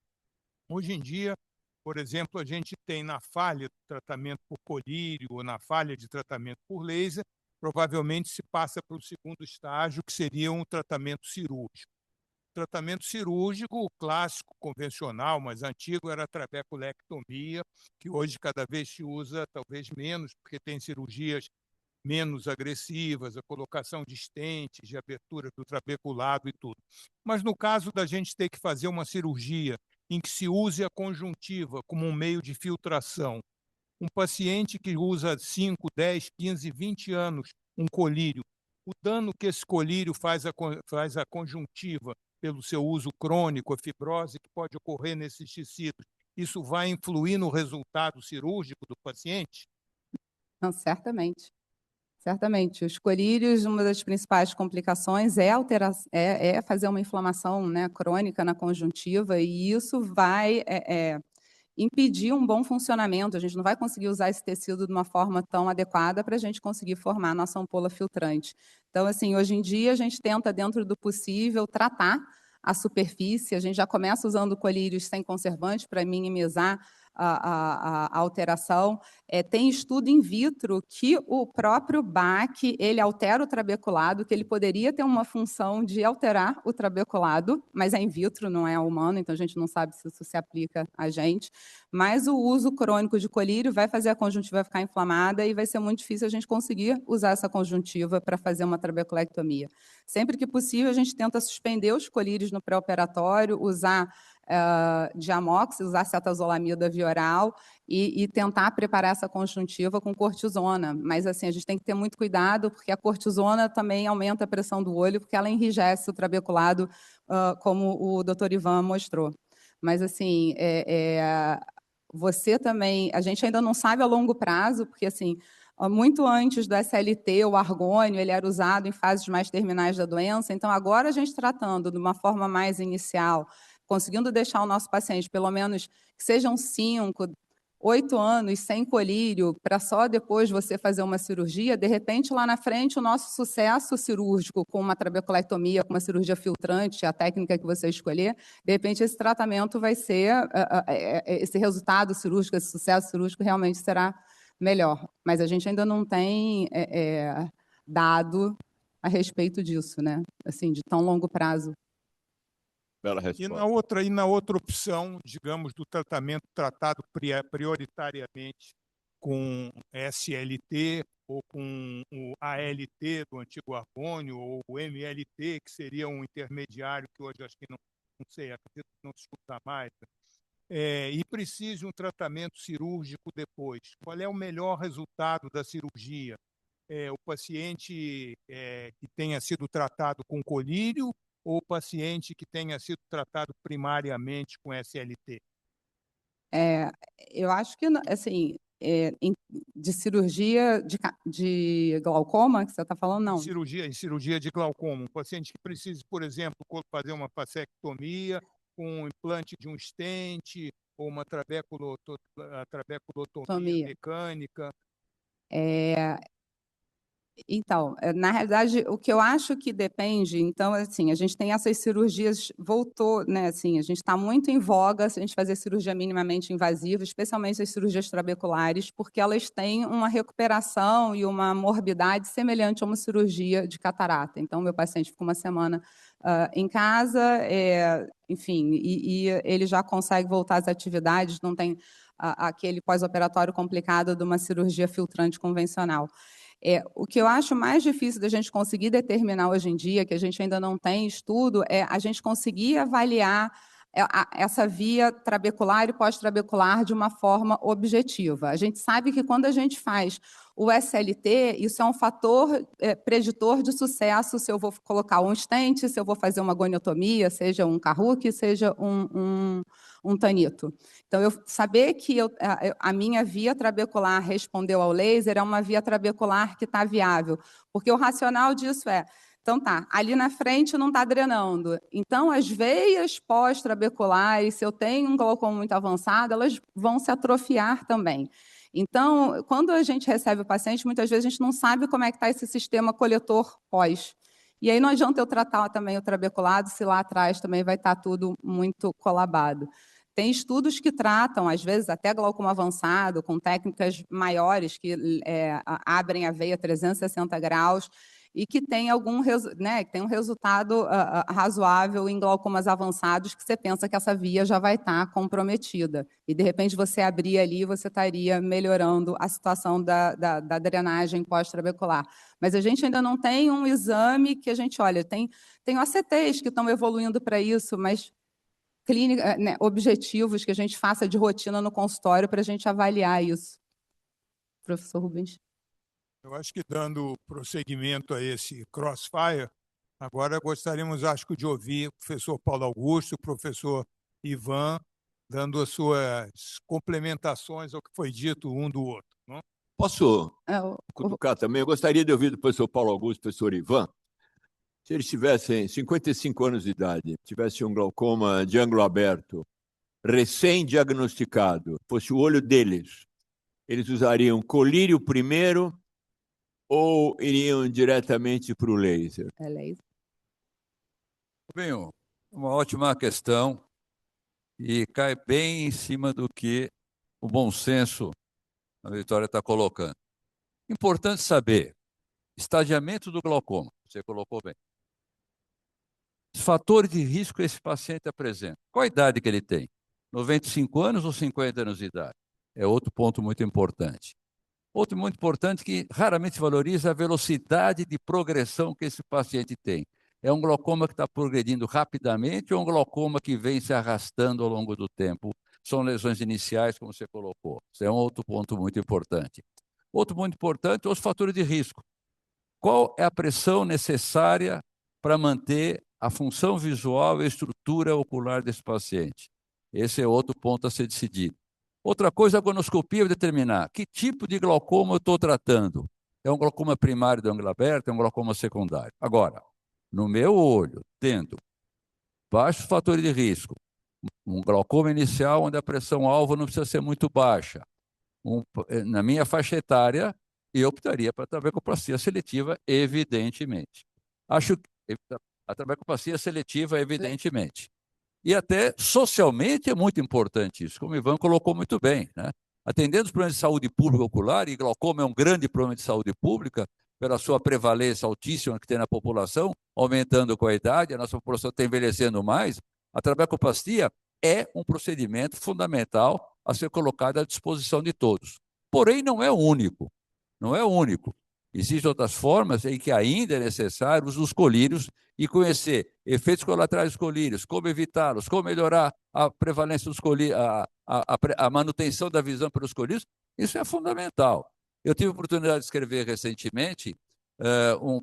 hoje em dia, por exemplo, a gente tem na falha do tratamento por colírio ou na falha de tratamento por laser, provavelmente se passa para o segundo estágio, que seria um tratamento cirúrgico. O tratamento cirúrgico, o clássico, convencional, mais antigo, era a trabeculectomia, que hoje cada vez se usa talvez menos, porque tem cirurgias menos agressivas, a colocação de estentes, de abertura do trabeculado e tudo. Mas no caso da gente ter que fazer uma cirurgia em que se use a conjuntiva como um meio de filtração, um paciente que usa 5, 10, 15, 20 anos um colírio, o dano que esse colírio faz à conjuntiva pelo seu uso crônico, a fibrose que pode ocorrer nesses tecidos, isso vai influir no resultado cirúrgico do paciente? Não, certamente. Certamente. Os colírios, uma das principais complicações é fazer uma inflamação, né, crônica na conjuntiva, e isso vai impedir um bom funcionamento. A gente não vai conseguir usar esse tecido de uma forma tão adequada para a gente conseguir formar a nossa ampola filtrante. Então, assim, hoje em dia, a gente tenta, dentro do possível, tratar a superfície. A gente já começa usando colírios sem conservante para minimizar a alteração. Tem estudo in vitro que o próprio BAC, ele altera o trabeculado, que ele poderia ter uma função de alterar o trabeculado, mas é in vitro, não é humano, então a gente não sabe se isso se aplica a gente. Mas o uso crônico de colírio vai fazer a conjuntiva ficar inflamada e vai ser muito difícil a gente conseguir usar essa conjuntiva para fazer uma trabeculectomia. Sempre que possível, a gente tenta suspender os colírios no pré-operatório, usar Diamox, usar cetazolamida via oral e tentar preparar essa conjuntiva com cortisona. Mas, assim, a gente tem que ter muito cuidado, porque a cortisona também aumenta a pressão do olho, porque ela enrijece o trabeculado, como o doutor Ivan mostrou. Mas, assim, você também... A gente ainda não sabe a longo prazo, porque, assim, muito antes do SLT, o argônio, ele era usado em fases mais terminais da doença. Então, agora a gente tratando de uma forma mais inicial, conseguindo deixar o nosso paciente, pelo menos que sejam 5, 8 anos sem colírio, para só depois você fazer uma cirurgia, de repente, lá na frente, o nosso sucesso cirúrgico com uma trabeculectomia, com uma cirurgia filtrante, a técnica que você escolher, de repente, esse tratamento vai ser, esse resultado cirúrgico, esse sucesso cirúrgico realmente será melhor. Mas a gente ainda não tem dado a respeito disso, né? Assim, de tão longo prazo. Bela resposta. E na outra opção, digamos, do tratamento tratado prioritariamente com SLT ou com o ALT do antigo argônio, ou o MLT, que seria um intermediário que hoje acho que não sei, acredito que não se usa mais, e precisa um tratamento cirúrgico depois. Qual é o melhor resultado da cirurgia? O paciente que tenha sido tratado com colírio ou o paciente que tenha sido tratado primariamente com SLT? Eu acho que, assim, de cirurgia de glaucoma, que você está falando, não? Em cirurgia de glaucoma. Um paciente que precise, por exemplo, fazer uma facectomia com um implante de um stent ou uma trabeculotomia mecânica. Então, na realidade, o que eu acho que depende, então, assim, a gente tem essas cirurgias, voltou, né, assim, a gente está muito em voga se a gente fazer cirurgia minimamente invasiva, especialmente as cirurgias trabeculares, porque elas têm uma recuperação e uma morbidade semelhante a uma cirurgia de catarata. Então, meu paciente ficou uma semana em casa, enfim, e ele já consegue voltar às atividades, não tem aquele pós-operatório complicado de uma cirurgia filtrante convencional. O que eu acho mais difícil da gente conseguir determinar hoje em dia, que a gente ainda não tem estudo, é a gente conseguir avaliar essa via trabecular e pós-trabecular de uma forma objetiva. A gente sabe que quando a gente faz o SLT, isso é um fator preditor de sucesso se eu vou colocar um stent, se eu vou fazer uma goniotomia, seja um Karuke, seja um tanito. Então, eu saber que a minha via trabecular respondeu ao laser é uma via trabecular que está viável, porque o racional disso então tá, ali na frente não está drenando. Então, as veias pós-trabeculares, se eu tenho um glaucoma muito avançado, elas vão se atrofiar também. Então, quando a gente recebe o paciente, muitas vezes a gente não sabe como é que está esse sistema coletor pós. E aí não adianta eu tratar também o trabeculado, se lá atrás também vai estar tudo muito colabado. Tem estudos que tratam, às vezes, até glaucoma avançado, com técnicas maiores, que abrem a veia 360 graus, e que tem que tem um resultado razoável em glaucomas avançados, que você pensa que essa via já vai estar comprometida. E, de repente, você abrir ali, você estaria melhorando a situação da drenagem pós-trabecular. Mas a gente ainda não tem um exame que a gente olha, tem OCTs que estão evoluindo para isso, mas clínica, né, objetivos que a gente faça de rotina no consultório para a gente avaliar isso. Professor Rubens. Eu acho que, dando prosseguimento a esse crossfire, agora gostaríamos, acho que, de ouvir o professor Paulo Augusto, o professor Ivan, dando as suas complementações ao que foi dito um do outro. Não? Posso cutucar também? Eu gostaria de ouvir do professor Paulo Augusto e do professor Ivan. Se eles tivessem 55 anos de idade, tivessem um glaucoma de ângulo aberto recém-diagnosticado, fosse o olho deles, eles usariam colírio primeiro ou iriam diretamente para o laser? É laser. Bem, uma ótima questão e cai bem em cima do que o bom senso a Vitória está colocando. Importante saber, estadiamento do glaucoma, você colocou bem. Os fatores de risco que esse paciente apresenta. Qual a idade que ele tem? 95 anos ou 50 anos de idade? É outro ponto muito importante. Outro muito importante que raramente valoriza a velocidade de progressão que esse paciente tem. É um glaucoma que está progredindo rapidamente ou um glaucoma que vem se arrastando ao longo do tempo? São lesões iniciais, como você colocou. Isso é um outro ponto muito importante. Outro ponto importante, os fatores de risco. Qual é a pressão necessária para manter a função visual e a estrutura ocular desse paciente? Esse é outro ponto a ser decidido. Outra coisa, a agonoscopia vai determinar que tipo de glaucoma eu estou tratando. É um glaucoma primário do ângulo aberto, é um glaucoma secundário. Agora, no meu olho, tendo baixos fatores de risco, um glaucoma inicial onde a pressão-alvo não precisa ser muito baixa, na minha faixa etária, eu optaria para a trabecoplastia seletiva, evidentemente. Acho que a trabecoplastia seletiva, evidentemente. E até socialmente é muito importante isso, como o Ivan colocou muito bem, né? Atendendo os problemas de saúde pública ocular, e glaucoma é um grande problema de saúde pública, pela sua prevalência altíssima que tem na população, aumentando com a idade, a nossa população está envelhecendo mais, a trabecoplastia é um procedimento fundamental a ser colocado à disposição de todos. Porém, não é o único, não é o único. Existem outras formas em que ainda é necessário os colírios e conhecer efeitos colaterais dos colírios, como evitá-los, como melhorar a prevalência dos colírios, a manutenção da visão pelos colírios. Isso é fundamental. Eu tive a oportunidade de escrever recentemente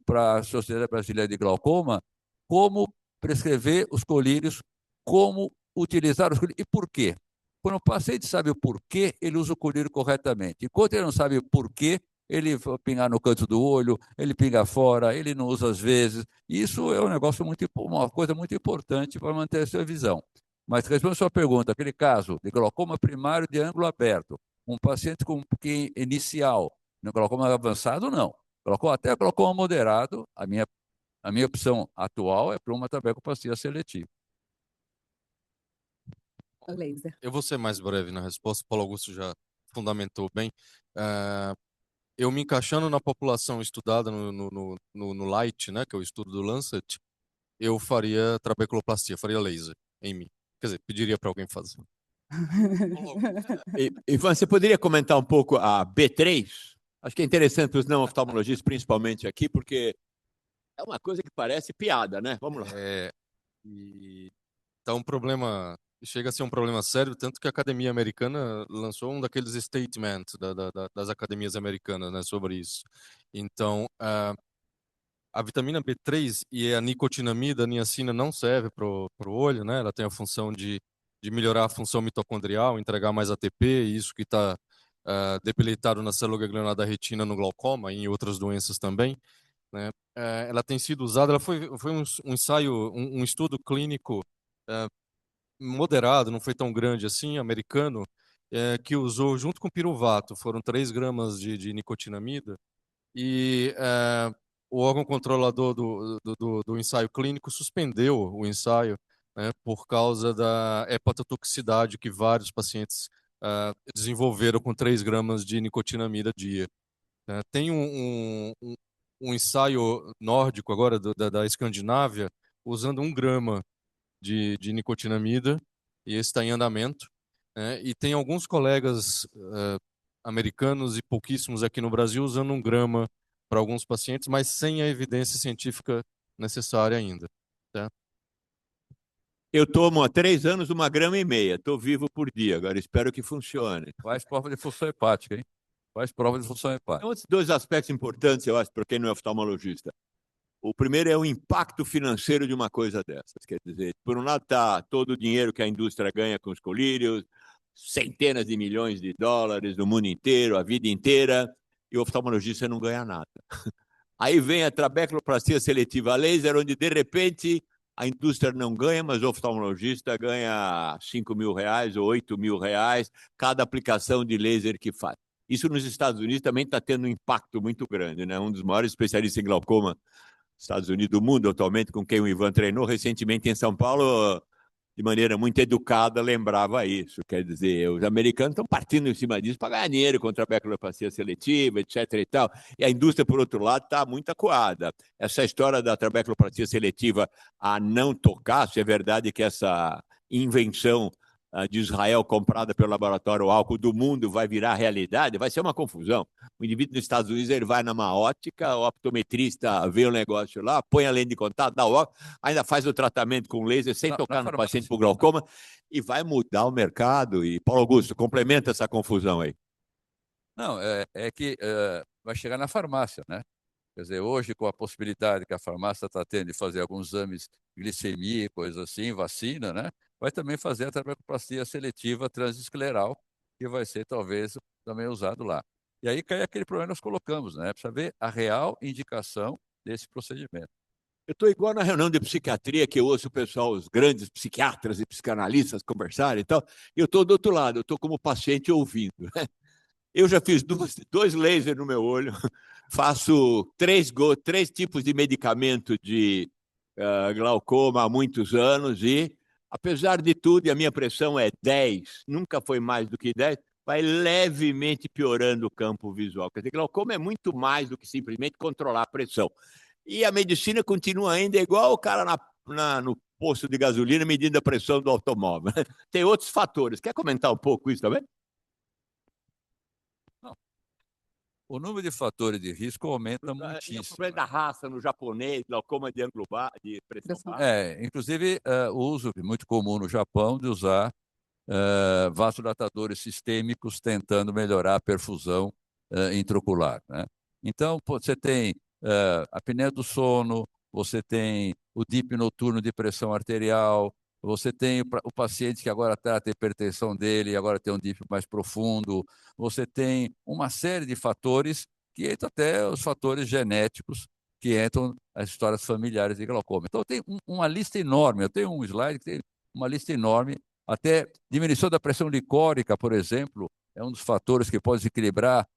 para a Sociedade Brasileira de Glaucoma como prescrever os colírios, como utilizar os colírios e por quê. Quando o paciente sabe o porquê, ele usa o colírio corretamente. Enquanto ele não sabe o porquê, ele vai pingar no canto do olho, ele pinga fora, ele não usa às vezes. Isso é um negócio uma coisa muito importante para manter a sua visão. Mas respondendo a sua pergunta, aquele caso de glaucoma primário de ângulo aberto, um paciente com inicial, no glaucoma avançado, não. Até glaucoma moderado, a minha opção atual é para uma trabecoplastia seletiva. Laser. Eu vou ser mais breve na resposta, Paulo Augusto já fundamentou bem. Eu me encaixando na população estudada no Light, né, que é o estudo do Lancet, eu faria trabeculoplastia, faria laser em mim. Quer dizer, pediria para alguém fazer. Ivan, você poderia comentar um pouco a B3? Acho que é interessante para os não oftalmologistas, principalmente aqui, porque é uma coisa que parece piada, né? Vamos lá. E tá um problema, chega a ser um problema sério, tanto que a Academia Americana lançou um daqueles statements das academias americanas, né, sobre isso. Então, a vitamina B3 e a nicotinamida, a niacina, não serve para o olho, né? Ela tem a função de melhorar a função mitocondrial, entregar mais ATP, isso que está debilitado na célula ganglionar da retina no glaucoma e em outras doenças também, né? Ela tem sido usada, ela foi um ensaio, um estudo clínico moderado, não foi tão grande assim, americano, que usou junto com piruvato, foram 3 gramas de nicotinamida, e o órgão controlador do ensaio clínico suspendeu o ensaio, né, por causa da hepatotoxicidade que vários pacientes desenvolveram com 3 gramas de nicotinamida dia. Tem um ensaio nórdico agora da Escandinávia usando 1 grama de nicotinamida, e esse está em andamento, né? E tem alguns colegas americanos e pouquíssimos aqui no Brasil usando 1 grama para alguns pacientes, mas sem a evidência científica necessária ainda. Tá? Eu tomo há 3 anos 1,5 gramas, estou vivo por dia, agora espero que funcione. Faz prova de função hepática, hein? Faz prova de função hepática. Então, 2 aspectos importantes, eu acho, para quem não é oftalmologista. O primeiro é o impacto financeiro de uma coisa dessas. Quer dizer, por um lado está todo o dinheiro que a indústria ganha com os colírios, centenas de milhões de dólares no mundo inteiro, a vida inteira, e o oftalmologista não ganha nada. Aí vem a trabeculoplastia seletiva laser, onde, de repente, a indústria não ganha, mas o oftalmologista ganha R$ 5.000 ou R$ 8.000 cada aplicação de laser que faz. Isso nos Estados Unidos também está tendo um impacto muito grande, né? Um dos maiores especialistas em glaucoma dos Estados Unidos do mundo atualmente, com quem o Ivan treinou recentemente em São Paulo, de maneira muito educada, lembrava isso. Quer dizer, os americanos estão partindo em cima disso para ganhar dinheiro contra a trabeculopatia seletiva, etc. e tal. E a indústria, por outro lado, está muito acuada. Essa história da trabeculopatia seletiva a não tocar, se é verdade que essa invenção de Israel comprada pelo laboratório álcool do mundo vai virar realidade, vai ser uma confusão. O indivíduo nos Estados Unidos ele vai numa ótica, o optometrista vê o negócio lá, põe a lente de contato, dá o óculos, ainda faz o tratamento com laser sem tocar no paciente por glaucoma e vai mudar o mercado. E Paulo Augusto, complementa essa confusão aí. Não, é que vai chegar na farmácia, né? Quer dizer, hoje, com a possibilidade que a farmácia está tendo de fazer alguns exames de glicemia, coisas assim, vacina, né? Vai também fazer a trabecoplastia seletiva transescleral, que vai ser, talvez, também usado lá. E aí cai aquele problema que nós colocamos, né? Precisa ver a real indicação desse procedimento. Eu estou igual na reunião de psiquiatria, que eu ouço o pessoal, os grandes psiquiatras e psicanalistas conversarem e tal, e eu estou do outro lado, eu estou como paciente ouvindo, né? Eu já fiz dois lasers no meu olho, faço três tipos de medicamento de glaucoma há muitos anos e, apesar de tudo, e a minha pressão é 10, nunca foi mais do que 10, vai levemente piorando o campo visual. Quer dizer, glaucoma é muito mais do que simplesmente controlar a pressão. E a medicina continua ainda igual o cara no posto de gasolina medindo a pressão do automóvel. Tem outros fatores. Quer comentar um pouco isso também? O número de fatores de risco aumenta muitíssimo. O problema da raça no japonês, glaucoma de ângulo de pressão baixa. Inclusive, o uso muito comum no Japão de usar vasodilatadores sistêmicos tentando melhorar a perfusão intraocular, né? Então, você tem a apneia do sono, você tem o DIP noturno de pressão arterial, você tem o paciente que agora trata a hipertensão dele, agora tem um DIP mais profundo, você tem uma série de fatores que entram até os fatores genéticos que entram as histórias familiares de glaucoma. Então, tem uma lista enorme, eu tenho um slide que tem uma lista enorme, até diminuição da pressão licórica, por exemplo, é um dos fatores que pode desequilibrar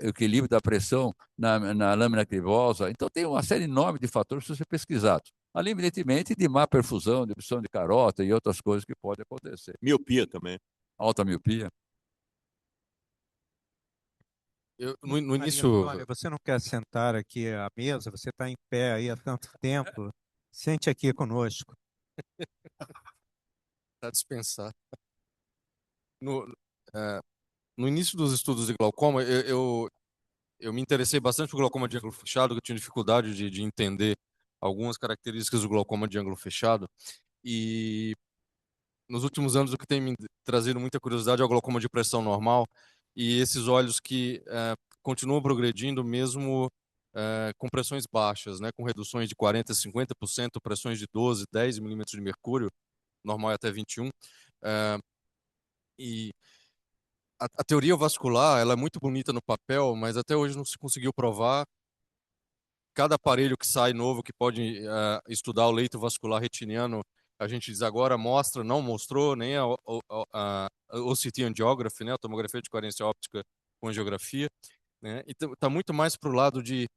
o equilíbrio da pressão na lâmina cribosa. Então, tem uma série enorme de fatores que precisam ser pesquisados. Além, evidentemente, de má perfusão, de obstrução de carota e outras coisas que podem acontecer. Miopia também. Alta miopia. No início... Olha, você não quer sentar aqui à mesa? Você está em pé aí há tanto tempo. Sente aqui conosco. Para dispensar. No início dos estudos de glaucoma, eu me interessei bastante por glaucoma de ângulo fechado, que eu tinha dificuldade de entender algumas características do glaucoma de ângulo fechado. E nos últimos anos, o que tem me trazido muita curiosidade é o glaucoma de pressão normal e esses olhos que continuam progredindo mesmo com pressões baixas, né, com reduções de 40% a 50%, pressões de 12, 10 milímetros de mercúrio, normal é até 21. E a teoria vascular ela é muito bonita no papel, mas até hoje não se conseguiu provar. Cada aparelho que sai novo que pode estudar o leito vascular retiniano, a gente diz agora mostra, não mostrou nem a OCT angiography, né, a tomografia de coerência óptica com angiografia, né, então está muito mais para o lado de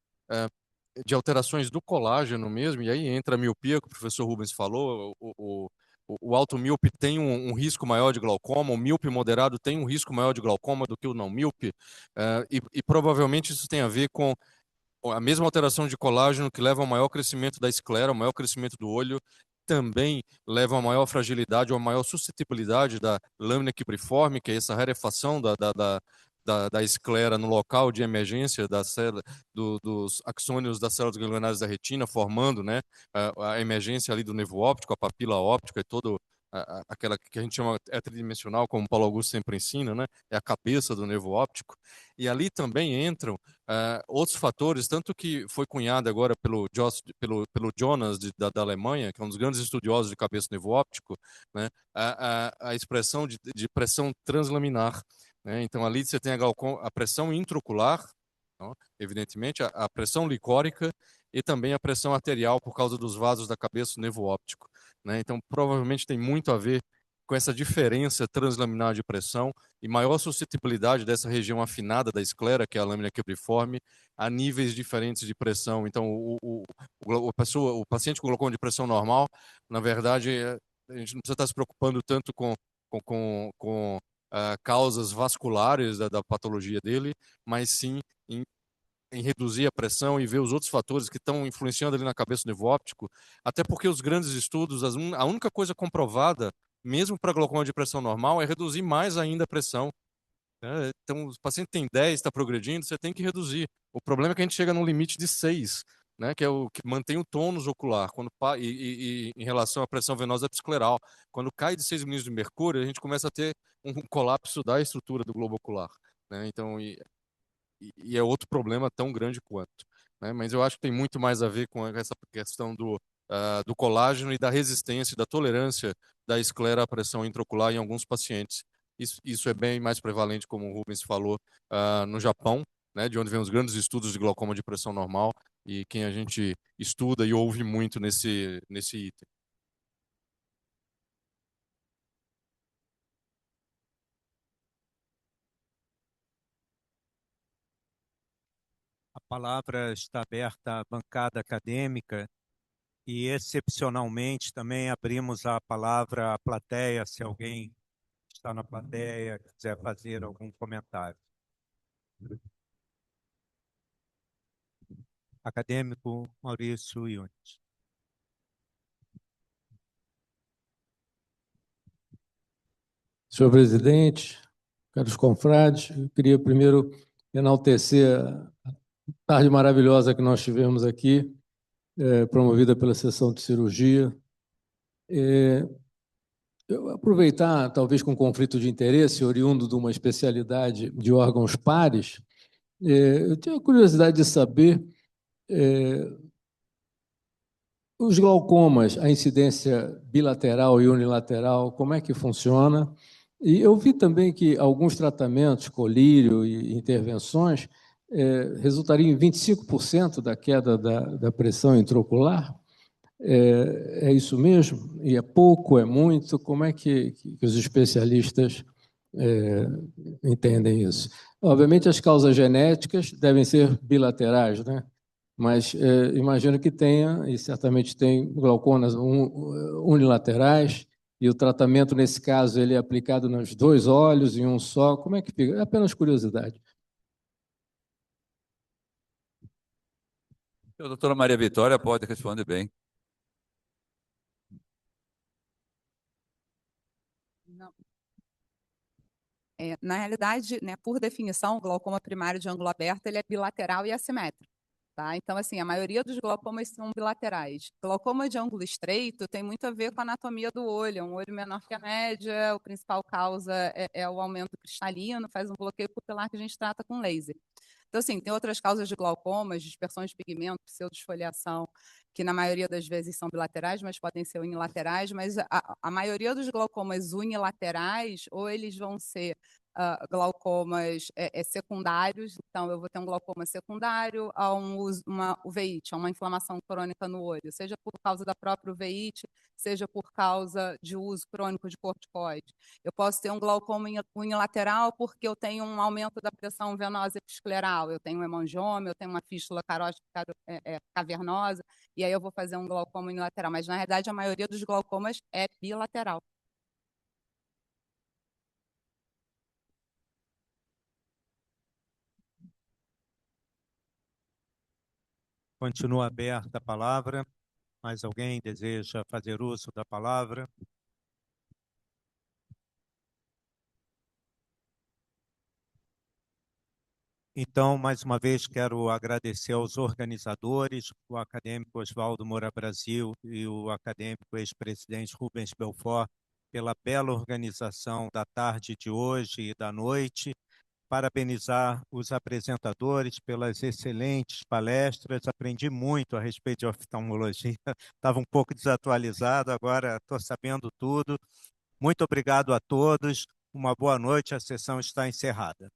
alterações do colágeno mesmo, e aí entra a miopia que o professor Rubens falou, o alto míope tem um risco maior de glaucoma, o míope moderado tem um risco maior de glaucoma do que o não míope, e provavelmente isso tem a ver com a mesma alteração de colágeno que leva ao maior crescimento da esclera, ao maior crescimento do olho, também leva a maior fragilidade ou a maior suscetibilidade da lâmina quibriforme, que é essa rarefação da esclera no local de emergência dos axônios das células ganglionares da retina, formando, né, a emergência ali do nervo óptico, a papila óptica e todo aquela que a gente chama tridimensional, como o Paulo Augusto sempre ensina, né, é a cabeça do nervo óptico. E ali também entram outros fatores, tanto que foi cunhado agora pelo Jonas da Alemanha, que é um dos grandes estudiosos de cabeça do nervo óptico, né, a expressão de pressão translaminar. Né? Então ali você tem a pressão intraocular, evidentemente, a pressão licórica e também a pressão arterial por causa dos vasos da cabeça, o nervo óptico, né? Então, provavelmente tem muito a ver com essa diferença translaminar de pressão e maior suscetibilidade dessa região afinada da esclera, que é a lâmina quebriforme, a níveis diferentes de pressão. Então, o paciente com glaucoma de pressão normal, na verdade, a gente não precisa estar se preocupando tanto com causas vasculares da patologia dele, mas sim em reduzir a pressão e ver os outros fatores que estão influenciando ali na cabeça do nervo óptico, até porque os grandes estudos, a única coisa comprovada, mesmo para glaucoma de pressão normal, é reduzir mais ainda a pressão. Né? Então, o paciente tem 10, está progredindo, você tem que reduzir. O problema é que a gente chega num limite de 6, né, que é o que mantém o tônus ocular e em relação à pressão venosa episcleral. Quando cai de 6 milímetros de mercúrio, a gente começa a ter um colapso da estrutura do globo ocular. Né? Então, e é outro problema tão grande quanto. Né? Mas eu acho que tem muito mais a ver com essa questão do colágeno e da resistência, da tolerância da esclera à pressão intraocular em alguns pacientes. Isso é bem mais prevalente, como o Rubens falou, no Japão, né, de onde vem os grandes estudos de glaucoma de pressão normal e quem a gente estuda e ouve muito nesse item. A palavra está aberta à bancada acadêmica e, excepcionalmente, também abrimos a palavra à plateia, se alguém está na plateia quiser fazer algum comentário. Acadêmico Maurício Yunes. Senhor presidente, caros confrades, eu queria primeiro enaltecer a tarde maravilhosa que nós tivemos aqui, promovida pela sessão de cirurgia. Eu aproveitar, talvez com conflito de interesse, oriundo de uma especialidade de órgãos pares, eu tenho a curiosidade de saber os glaucomas, a incidência bilateral e unilateral, como é que funciona? E eu vi também que alguns tratamentos, colírio e intervenções, resultariam em 25% da queda da pressão intraocular. É isso mesmo? E é pouco, é muito? Como é que os especialistas entendem isso? Obviamente, as causas genéticas devem ser bilaterais, né? Mas imagino que tenha, e certamente tem, glaucomas unilaterais, e o tratamento, nesse caso, ele é aplicado nos dois olhos, em um só. Como é que fica? É apenas curiosidade. A doutora Maria Vitória pode responder bem. Não. Na realidade, né, por definição, o glaucoma primário de ângulo aberto ele é bilateral e assimétrico. Tá? Então, assim, a maioria dos glaucomas são bilaterais. Glaucoma de ângulo estreito tem muito a ver com a anatomia do olho. Um olho menor que a média, a principal causa é o aumento cristalino, faz um bloqueio pupilar que a gente trata com laser. Então, assim, tem outras causas de glaucomas, dispersão de pigmento, pseudodesfoliação, que na maioria das vezes são bilaterais, mas podem ser unilaterais, mas a maioria dos glaucomas unilaterais, ou eles vão ser glaucomas secundários, então eu vou ter um glaucoma secundário a uma uveíte, a uma inflamação crônica no olho, seja por causa da própria uveíte, seja por causa de uso crônico de corticoide. Eu posso ter um glaucoma unilateral porque eu tenho um aumento da pressão venosa episcleral, eu tenho um hemangioma, eu tenho uma fístula carótica cavernosa, e aí eu vou fazer um glaucoma unilateral, mas na realidade a maioria dos glaucomas é bilateral. Continua aberta a palavra. Mais alguém deseja fazer uso da palavra? Então, mais uma vez, quero agradecer aos organizadores, o acadêmico Oswaldo Moura Brasil e o acadêmico ex-presidente Rubens Belfort, pela bela organização da tarde de hoje e da noite. Parabenizar os apresentadores pelas excelentes palestras. Aprendi muito a respeito de oftalmologia. Estava um pouco desatualizado, agora estou sabendo tudo. Muito obrigado a todos. Uma boa noite. A sessão está encerrada.